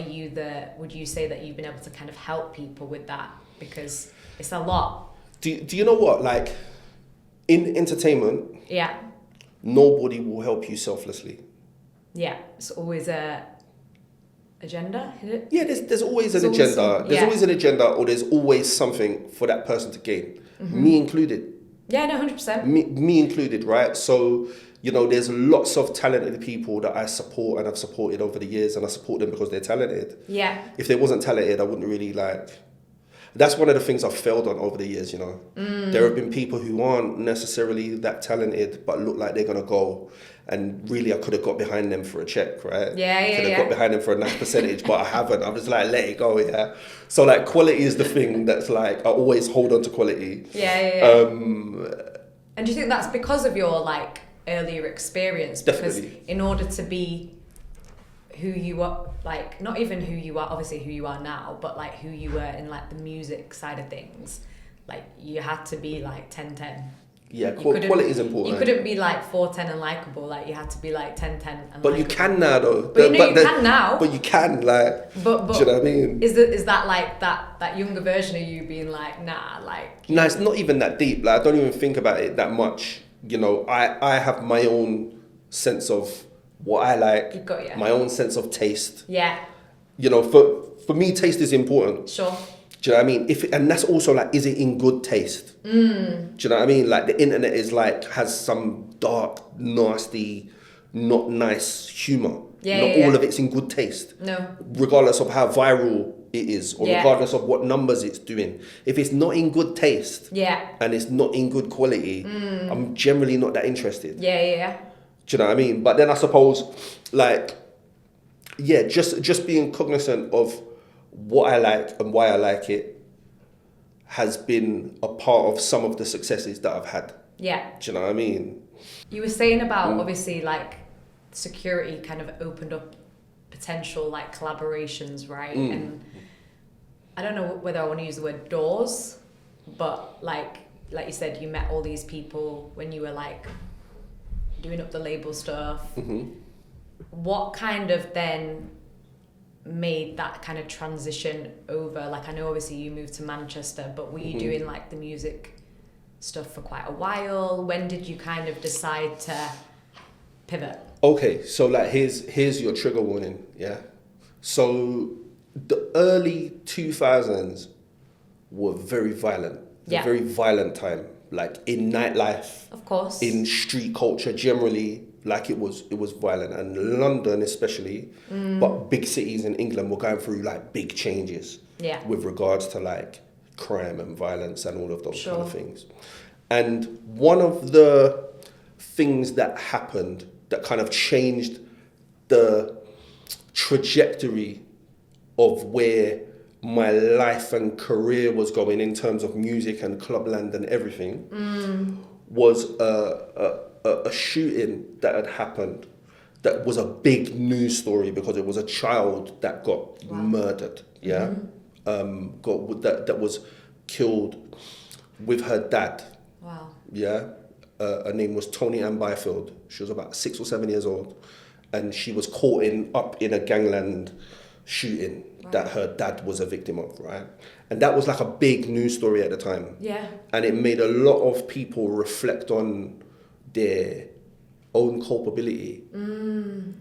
would you say that you've been able to kind of help people with that? Because it's a lot. Do you know what, like, in entertainment, Yeah. nobody will help you selflessly. Yeah. It's always a agenda, is it? Yeah, there's always an There's agenda. always There's always an agenda, or there's always something for that person to gain. Me included. Yeah, no, 100%. Me included, right? So, you know, there's lots of talented people that I support and I've supported over the years, and I support them because they're talented. Yeah. If they wasn't talented, I wouldn't really like... That's one of the things I've failed on over the years, you know. There have been people who aren't necessarily that talented but look like they're going to go, and really I could have got behind them for a check, right? Yeah. Could have got behind them for a nice percentage, but I haven't. I'm just like, let it go, yeah? So, like, quality is the thing that's like, I always hold on to quality. Yeah. And do you think that's because of your, like, earlier experience? Because Definitely. in order to be who you are, like, not even who you are, obviously who you are now, but like who you were in like the music side of things, like you had to be like 10-10. Yeah, quality is important. You couldn't be like 4-10 and likable, like you had to be like 10-10 and But likable. you can now, though. But you can now. But you can, like, but do you know what I mean? Is that like that younger version of you being like, nah, like... No, it's not even that deep. Like, I don't even think about it that much. You know, I have my own sense of what I like, my own sense of taste. Yeah. You know, for me, taste is important. Sure. Do you know what I mean? And that's also like, is it in good taste? Do you know what I mean? Like, the internet is like, has some dark, nasty, not nice humour. Not all of it's in good taste. No. Regardless of how viral it is, or regardless of what numbers it's doing. If it's not in good taste, and it's not in good quality, I'm generally not that interested. Yeah. Do you know what I mean? But then I suppose, like, yeah, just being cognizant of what I like and why I like it has been a part of some of the successes that I've had. Yeah. Do you know what I mean? You were saying about, obviously, like, security kind of opened up potential, like, collaborations, right? And I don't know whether I want to use the word doors, but, like you said, you met all these people when you were, like, doing up the label stuff. What kind of then made that kind of transition over? Like, I know obviously you moved to Manchester, but were you doing like the music stuff for quite a while? When did you kind of decide to pivot? Okay, so like here's your trigger warning, yeah? So the early 2000s were very violent. A very violent time, like in nightlife. Of course. In street culture generally, like it was violent, and London especially, but big cities in England were going through like big changes with regards to like crime and violence and all of those kind of things. And one of the things that happened that kind of changed the trajectory of where my life and career was going in terms of music and clubland and everything was a shooting that had happened that was a big news story because it was a child that got murdered, that was killed with her dad. Wow. Yeah. Her name was Tony Ann Byfield. She was about 6 or 7 years old, and she was caught up in a gangland shooting that her dad was a victim of, right? And that was like a big news story at the time. Yeah. And it made a lot of people reflect on their own culpability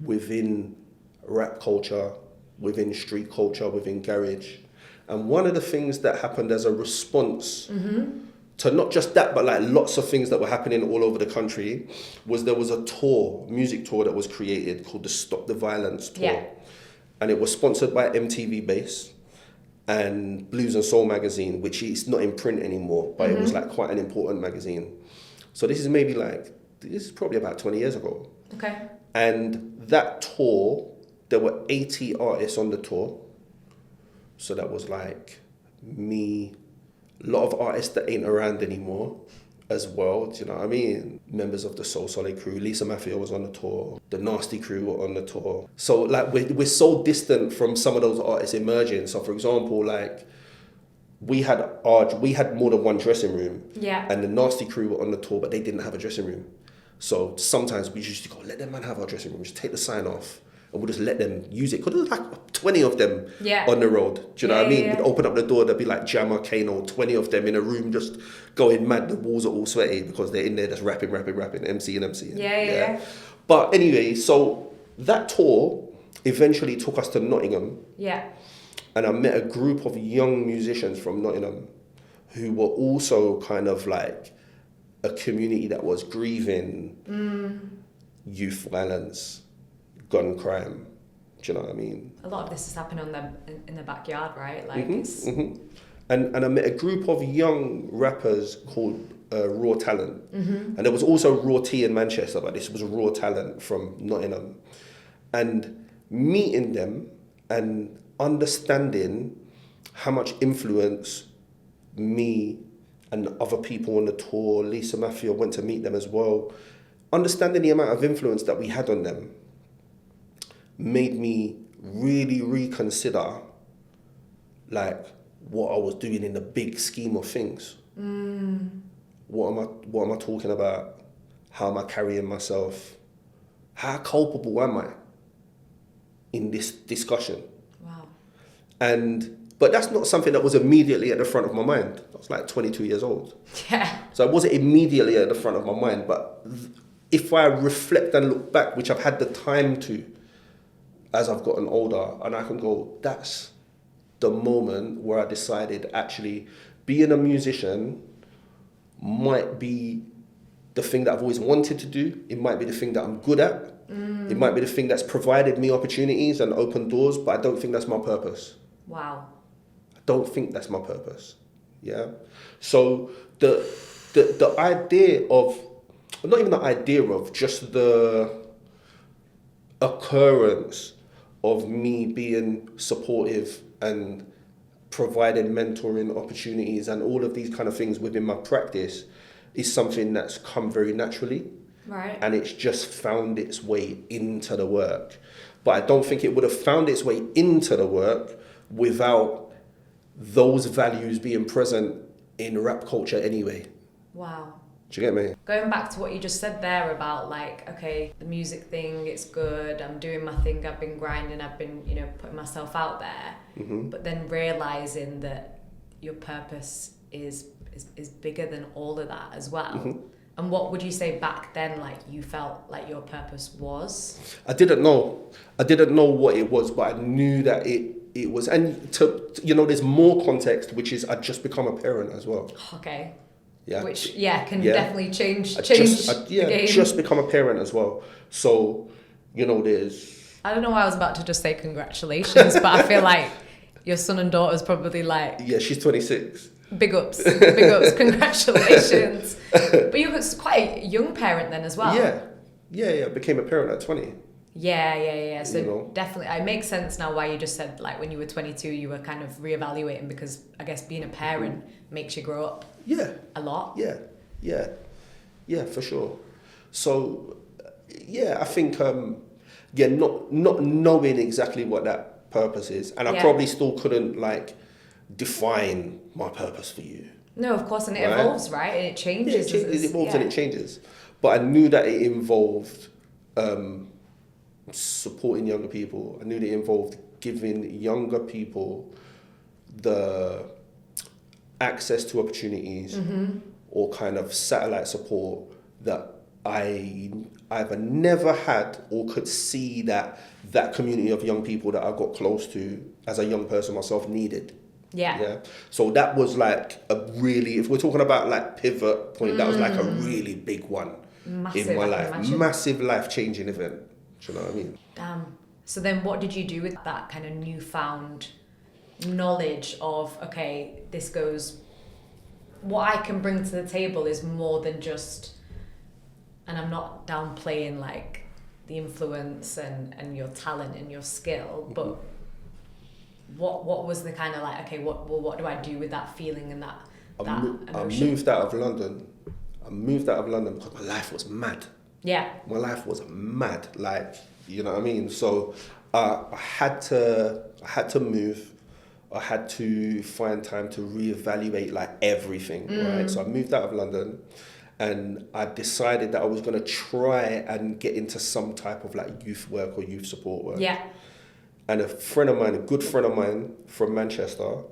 within rap culture, within street culture, within garage. And one of the things that happened as a response to not just that, but like lots of things that were happening all over the country, was there was a music tour that was created called the Stop the Violence Tour. Yeah. And it was sponsored by MTV Base and Blues and Soul magazine, which is not in print anymore, but it was like quite an important magazine. So this is probably about 20 years ago. Okay. And that tour, there were 80 artists on the tour. So that was like me, a lot of artists that ain't around anymore, as well, do you know what I mean? Members of the Soul Solid crew, Lisa Mafia was on the tour, the Nasty crew were on the tour. So like we're so distant from some of those artists emerging. So for example, like we had more than one dressing room, and the Nasty crew were on the tour, but they didn't have a dressing room. So sometimes we used to go, let them man have our dressing room, just take the sign off, and we'll just let them use it. Because there's like 20 of them on the road. Do you know what I mean? We'd open up the door, there'd be like Jammer, Kano, 20 of them in a room just going mad. The walls are all sweaty because they're in there just rapping, MC. Yeah. But anyway, so that tour eventually took us to Nottingham. Yeah. And I met a group of young musicians from Nottingham who were also kind of like a community that was grieving youth violence, gun crime. Do you know what I mean? A lot of this is happening on them in the backyard, right? Like it's... And I met a group of young rappers called Raw Talent. And there was also Raw T in Manchester, but this was Raw Talent from Nottingham. And meeting them and understanding how much influence me and other people on the tour, Lisa Mafia went to meet them as well, understanding the amount of influence that we had on them made me really reconsider like what I was doing in the big scheme of things. What am I talking about? How am I carrying myself? How culpable am I in this discussion? Wow. But that's not something that was immediately at the front of my mind. I was like 22 years old. Yeah. So it wasn't immediately at the front of my mind, but if I reflect and look back, which I've had the time to as I've gotten older, and I can go, that's the moment where I decided actually being a musician might be the thing that I've always wanted to do. It might be the thing that I'm good at. It might be the thing that's provided me opportunities and opened doors, but I don't think that's my purpose. Wow. I don't think that's my purpose. Yeah. So the idea of, not even the idea of, just the occurrence of me being supportive and providing mentoring opportunities and all of these kind of things within my practice is something that's come very naturally. Right. And it's just found its way into the work. But I don't think it would have found its way into the work without those values being present in rap culture anyway. Wow. Do you get me? Going back to what you just said there about like, okay, the music thing, it's good, I'm doing my thing, I've been grinding, I've been, putting myself out there. But then realizing that your purpose is bigger than all of that as well. And what would you say back then, like you felt like your purpose was? I didn't know what it was, but I knew that it was. And there's more context, which is I'd just become a parent as well. Okay. Yeah. Which definitely change the game. Just become a parent as well. So, there's... I don't know why I was about to just say congratulations, but I feel like your son and daughter's probably like... Yeah, she's 26. Big ups, congratulations. But you were quite a young parent then as well. Yeah, became a parent at 20. Yeah. So definitely, it makes sense now why you just said like when you were 22, you were kind of reevaluating because I guess being a parent makes you grow up. Yeah. A lot. Yeah, for sure. So, I think, not knowing exactly what that purpose is, and I probably still couldn't like define my purpose for you. No, of course, and it evolves, right? And it changes. Yeah, it evolves and it changes. But I knew that it involved supporting younger people. I knew that it involved giving younger people the access to opportunities or kind of satellite support that I either never had or could see that community of young people that I got close to as a young person myself needed. Yeah. So that was like a really, if we're talking about like pivot point, that was like a really big one in my life. Massive life-changing event. Do you know what I mean? Damn. So then what did you do with that kind of newfound knowledge of, okay, this goes, what I can bring to the table is more than just, and I'm not downplaying like the influence and your talent and your skill, but what was the kind of like, okay, what do I do with that feeling and that I moved out of London. I moved out of London because my life was mad. Yeah. My life was mad, like, you know what I mean? So I had to move. I had to find time to reevaluate like everything, right? So I moved out of London and I decided that I was going to try and get into some type of like youth work or youth support work. Yeah. And a friend of mine, a good friend of mine from Manchester,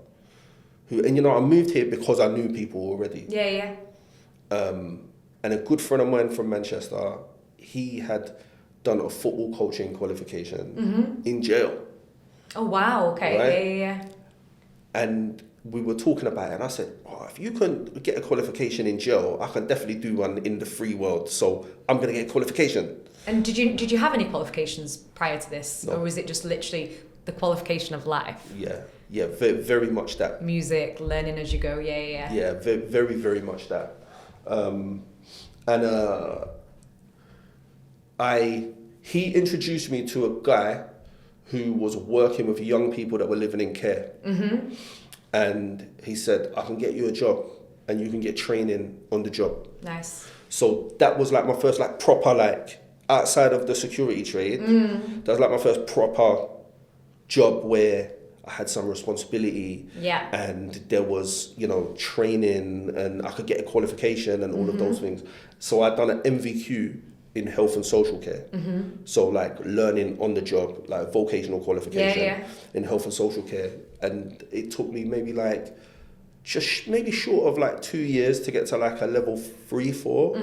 and you know, I moved here because I knew people already. Yeah. And a good friend of mine from Manchester, he had done a football coaching qualification in jail. Oh, wow. Okay. Right? Yeah. And we were talking about it, and I said, oh, if you can get a qualification in jail, I can definitely do one in the free world. So I'm going to get a qualification. And did you have any qualifications prior to this? No. Or was it just literally the qualification of life? Yeah, very much that. Music, learning as you go, yeah. Yeah, very, very much that. He introduced me to a guy who was working with young people that were living in care. Mm-hmm. And he said, I can get you a job and you can get training on the job. Nice. So that was like my first like proper, like outside of the security trade, that was like my first proper job where I had some responsibility. Yeah. And there was, you know, training and I could get a qualification and all of those things. So I'd done an MVQ in health and social care. So like learning on the job, like vocational qualification in health and social care. And it took me maybe like just maybe short of like 2 years to get to like a level 3, 4.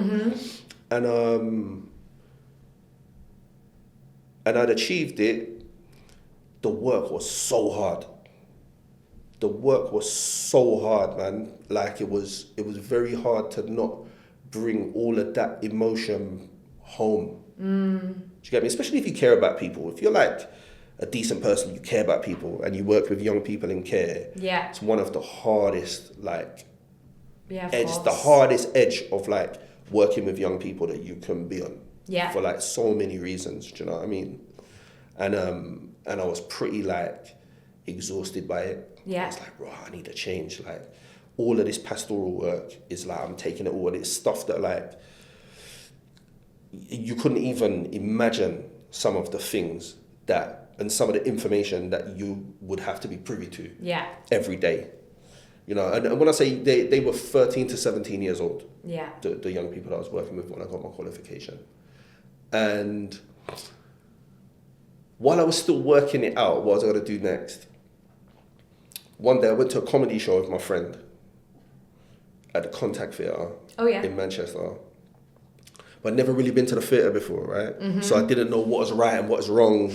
And I'd achieved it. The work was so hard. The work was so hard, man. Like it was very hard to not bring all of that emotion home. Do you get me? Especially if you care about people. If you're like a decent person, you care about people and you work with young people in care. Yeah. It's one of the hardest of the hardest edge of like working with young people that you can be on. Yeah. For like so many reasons, do you know what I mean? And I was pretty like exhausted by it. Yeah. I was like, bro, I need a change. Like all of this pastoral work is like, I'm taking it all, and it's stuff that like, you couldn't even imagine some of the things that, and some of the information that you would have to be privy to every day. You know, and when I say they were 13 to 17 years old, the young people that I was working with when I got my qualification. And while I was still working it out, what was I going to do next? One day I went to a comedy show with my friend at the Contact Theatre in Manchester. But I'd never really been to the theatre before, right? So I didn't know what was right and what was wrong,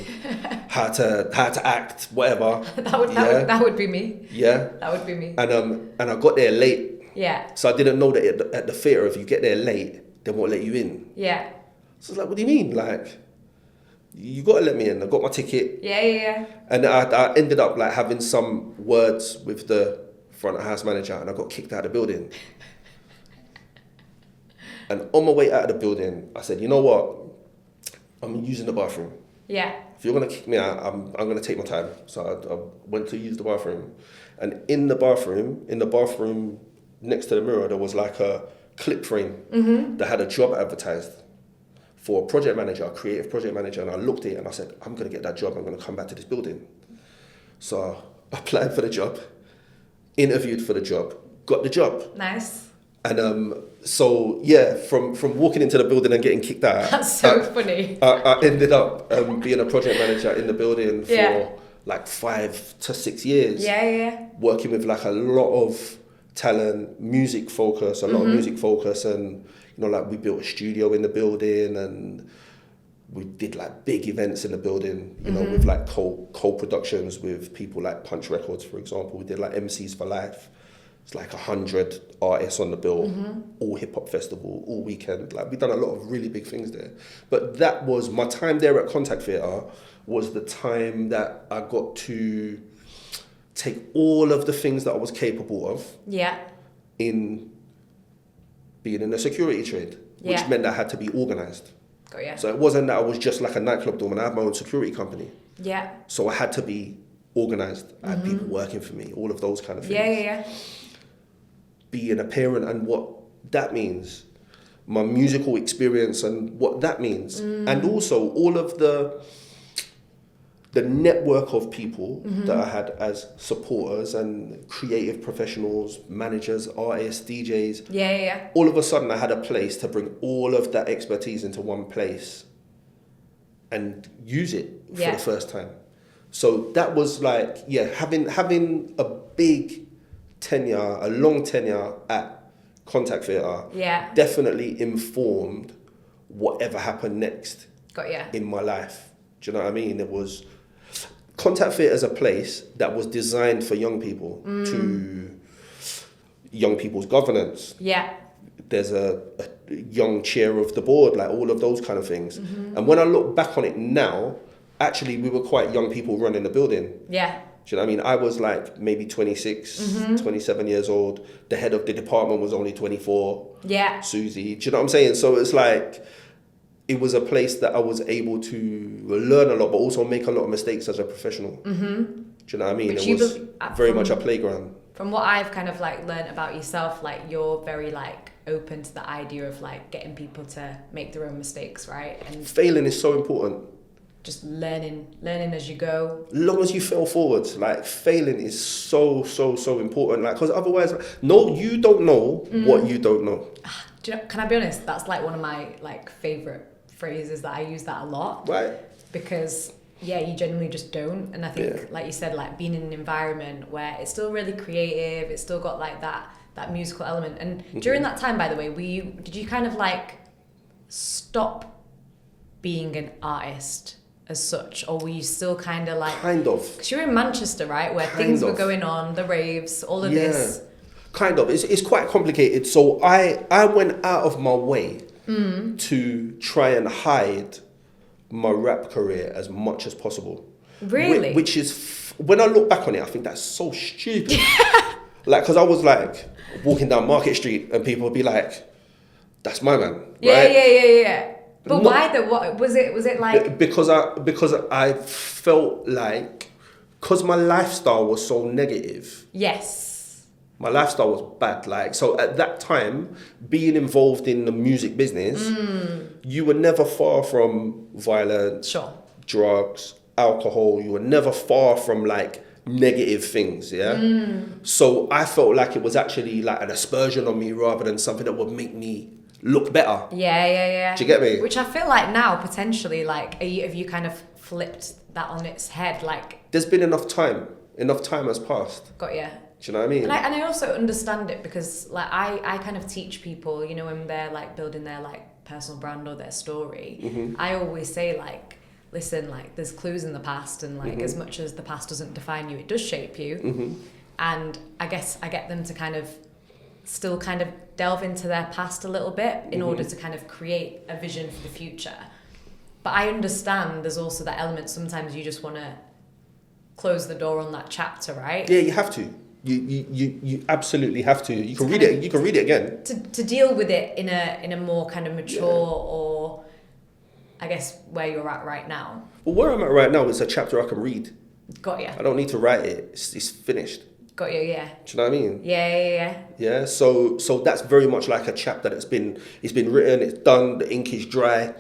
how to act, whatever. That would be me. Yeah. That would be me. And I got there late. Yeah. So I didn't know that at the theatre, if you get there late, they won't let you in. Yeah. So I was like, what do you mean? Like, you got to let me in. I got my ticket. Yeah. And I ended up like having some words with the front of house manager, and I got kicked out of the building. And on my way out of the building, I said, you know what? I'm using the bathroom. Yeah. If you're going to kick me out, I'm going to take my time. So I went to use the bathroom. And in the bathroom next to the mirror, there was like a clip frame that had a job advertised for a project manager, a creative project manager. And I looked at it and I said, I'm going to get that job. I'm going to come back to this building. So I applied for the job, interviewed for the job, got the job. Nice. And so yeah, from walking into the building and getting kicked out, that's so funny. I ended up being a project manager in the building for like 5 to 6 years. Yeah. Working with like a lot of talent, music focus, and you know, like we built a studio in the building and we did like big events in the building, you know, with like co-productions with people like Punch Records, for example. We did like MCs for Life. It's like 100 artists on the bill, all hip hop festival, all weekend. Like we've done a lot of really big things there. But that was my time there at Contact Theatre, was the time that I got to take all of the things that I was capable of in being in the security trade, which meant that I had to be organised. Got ya. So it wasn't that I was just like a nightclub doorman. I had my own security company. Yeah. So I had to be organised. I had people working for me, all of those kind of things. Yeah. Being a parent and what that means. my musical experience and what that means. And also all of the network of people that I had as supporters and creative professionals, managers, artists, DJs. Yeah. All of a sudden I had a place to bring all of that expertise into one place and use it for the first time. So that was like, having a big tenure, a long tenure at Contact Theatre definitely informed whatever happened next in my life. Do you know what I mean? It was Contact Theatre as a place that was designed for young people, to young people's governance. Yeah. There's a young chair of the board, like all of those kind of things. And when I look back on it now, actually we were quite young people running the building. Yeah. Do you know what I mean? I was like maybe 26, 27 years old. The head of the department was only 24. Yeah. Susie. Do you know what I'm saying? So it's like, it was a place that I was able to learn a lot, but also make a lot of mistakes as a professional. Do you know what I mean? It was very much a playground. From what I've kind of like learned about yourself, like you're very like open to the idea of like getting people to make their own mistakes, right? And failing is so important. Just learning as you go. As long as you fail forwards, like failing is so important. Like, because otherwise, no, you don't know what you don't know. Do you know, can I be honest? That's like one of my like favorite phrases that I use that a lot. Right. Because you genuinely just don't. And I think, like you said, like being in an environment where it's still really creative, it's still got like that musical element. And during that time, by the way, did you kind of like stop being an artist as such, or were you still kind of like... Kind of. Because you're in Manchester, right? Where things were going on, the raves, all of this. Kind of. It's quite complicated. So I went out of my way to try and hide my rap career as much as possible. Really? Which is, when I look back on it, I think that's so stupid. Like, because I was like walking down Market Street and people would be like, that's my man, right? Yeah. But why though? What was it? Was it like because I felt like, because my lifestyle was so negative. Yes. My lifestyle was bad. Like, so at that time, being involved in the music business, you were never far from violence, drugs, alcohol. You were never far from like negative things. So I felt like it was actually like an aspersion on me rather than something that would make me look better. Yeah. Do you get me? Which I feel like now potentially, like, have you kind of flipped that on its head? Like, there's been enough time has passed. Got ya. Do you know what I mean? And I also understand it because like I kind of teach people, you know, when they're like building their like personal brand or their story, I always say like, listen, like there's clues in the past, and like as much as the past doesn't define you, it does shape you. And I guess I get them to kind of still kind of delve into their past a little bit in order to kind of create a vision for the future. But I understand there's also that element, sometimes you just want to close the door on that chapter, right? Yeah, you have to. You absolutely have to. You can read it. You can read it again. To deal with it in a more kind of mature or I guess where you're at right now. Well, where I'm at right now is a chapter I can read. Got ya. I don't need to write it. It's finished. Got you, yeah. Do you know what I mean? Yeah. Yeah. So that's very much like a chapter that's been written, it's done, the ink is dry,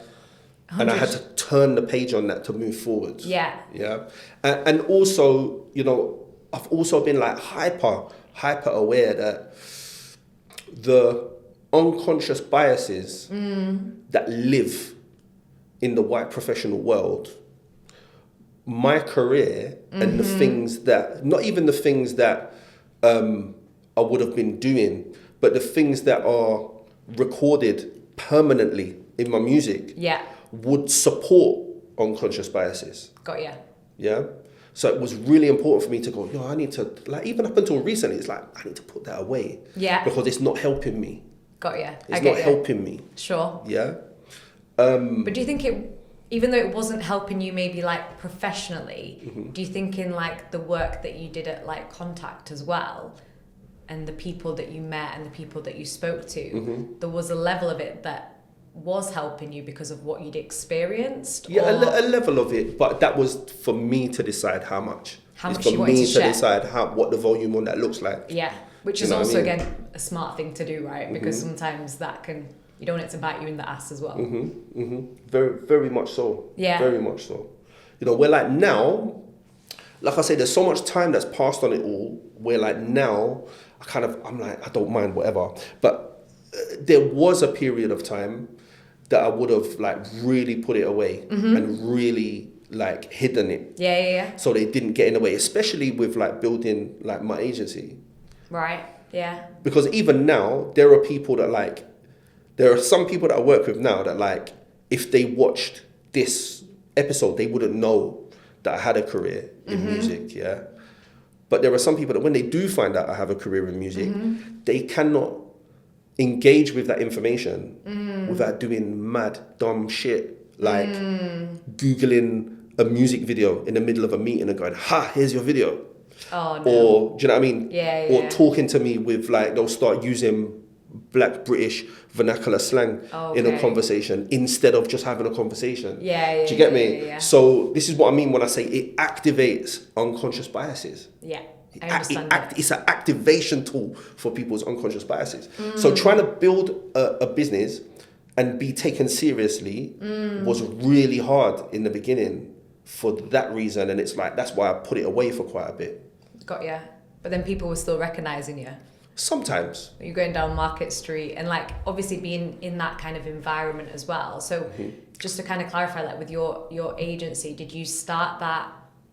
100. And I had to turn the page on that to move forward. Yeah. Yeah. And also, you know, I've also been like hyper aware that the unconscious biases that live in the white professional world, my career and the things that, not even the things that I would have been doing, but the things that are recorded permanently in my music would support unconscious biases. Got ya. Yeah. So it was really important for me to go, I need to, like, even up until recently, it's like, I need to put that away. Yeah. Because it's not helping me. Got ya. It's not helping me. Sure. Yeah. But do you think even though it wasn't helping you maybe like professionally, do you think in like the work that you did at like Contact as well, and the people that you met and the people that you spoke to, there was a level of it that was helping you because of what you'd experienced? Yeah, a level of it, but that was for me to decide how much. How much it's you for wanted me to share. decide what the volume on that looks like. Yeah, which is also again a smart thing to do, right? Because sometimes that can You don't want it to bite you in the ass as well. Very, very much so. Yeah. Very much so. You know, we're like now, like I say, there's so much time that's passed on it all. Where like now, I'm like, I don't mind, whatever. But there was a period of time that I would have like really put it away and really like hidden it. Yeah. So they didn't get in the way, especially with like building like my agency. Right. Yeah. Because even now, there are some people that I work with now that like, if they watched this episode, they wouldn't know that I had a career in music, yeah? But there are some people that when they do find out I have a career in music, they cannot engage with that information without doing mad, dumb shit, like Googling a music video in the middle of a meeting and going, ha, here's your video. Oh, no. Or, do you know what I mean? Yeah. Or talking to me with like, they'll start using Black British vernacular slang in a conversation instead of just having a conversation. Yeah. Do you get me? Yeah. So this is what I mean when I say it activates unconscious biases. Yeah, I understand It's an activation tool for people's unconscious biases. So trying to build a business and be taken seriously was really hard in the beginning for that reason. And it's like, that's why I put it away for quite a bit. Got ya. But then people were still recognising you. Sometimes. You're going down Market Street and like obviously being in that kind of environment as well. So just to kind of clarify, like with your agency, did you start that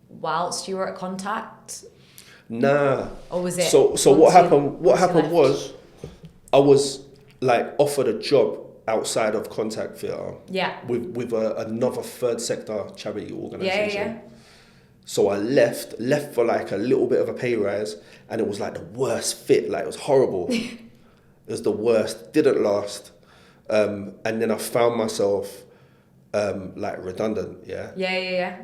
whilst you were at Contact? Nah. Or was it? So what happened was I was like offered a job outside of Contact Theatre. Yeah. With another third sector charity organisation. Yeah. So I left for like a little bit of a pay rise, and it was like the worst fit. Like it was horrible. It was the worst. Didn't last. And then I found myself like redundant. Yeah.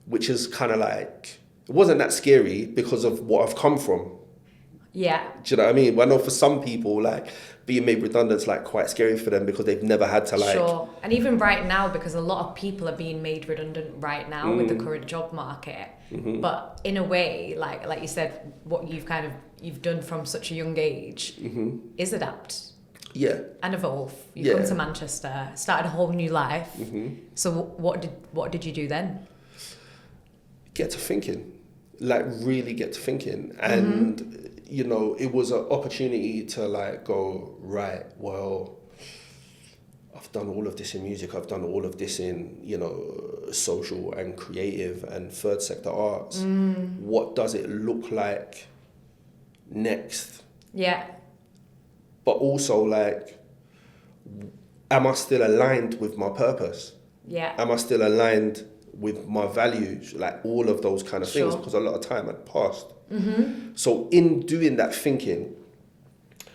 Which is kind of like, it wasn't that scary because of what I've come from. Yeah. Do you know what I mean? But I know for some people, like being made redundant is like quite scary for them because they've never had to like. Sure. And even right now, because a lot of people are being made redundant right now with the current job market. But in a way, like you said, what you've done from such a young age is adapt. Yeah. And evolve. You've come to Manchester, started a whole new life. So what did you do then? Get to thinking, like really get to thinking. And you know, it was an opportunity to like go, right, well, I've done all of this in music, I've done all of this in, you know, social and creative and third sector arts. What does it look like next? Yeah. But also like, am I still aligned with my purpose? Yeah. Am I still aligned with my values? Like all of those kind of things, because a lot of time had passed. So in doing that thinking,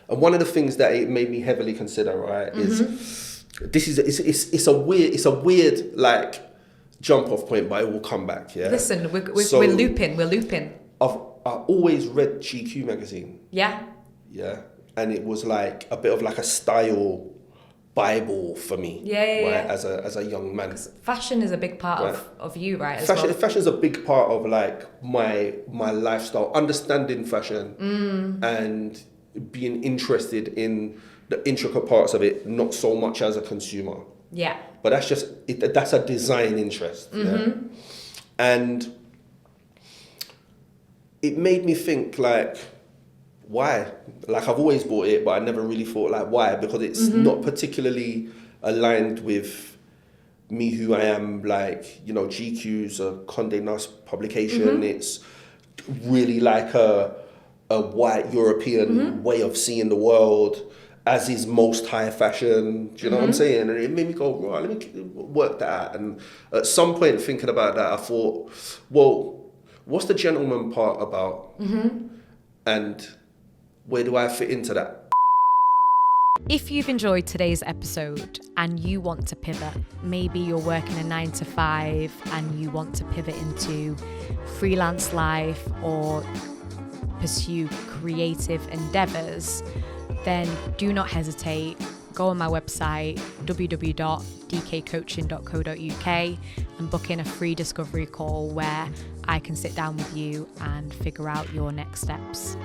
and one of the things that it made me heavily consider, right, is it's a weird like jump off point, but it will come back. Yeah. Listen, we're looping. I always read GQ magazine. Yeah. Yeah, and it was like a bit of like a style Bible for me. Yeah. As a young man. Fashion is a big part of you, right? Fashion's a big part of like my lifestyle, understanding fashion and being interested in the intricate parts of it, not so much as a consumer. Yeah. But that's just that's a design interest. Yeah? And it made me think like, why? Like I've always bought it, but I never really thought like why, because it's not particularly aligned with me, who I am. Like, you know, GQ's a Condé Nast publication. It's really like a white European way of seeing the world, as is most high fashion. Do you know what I'm saying? And it made me go, right, let me work that out. And at some point thinking about that, I thought, well, what's the gentleman part about? And where do I fit into that? If you've enjoyed today's episode and you want to pivot, maybe you're working a 9 to 5 and you want to pivot into freelance life or pursue creative endeavors, then do not hesitate. Go on my website, www.dkcoaching.co.uk, and book in a free discovery call where I can sit down with you and figure out your next steps.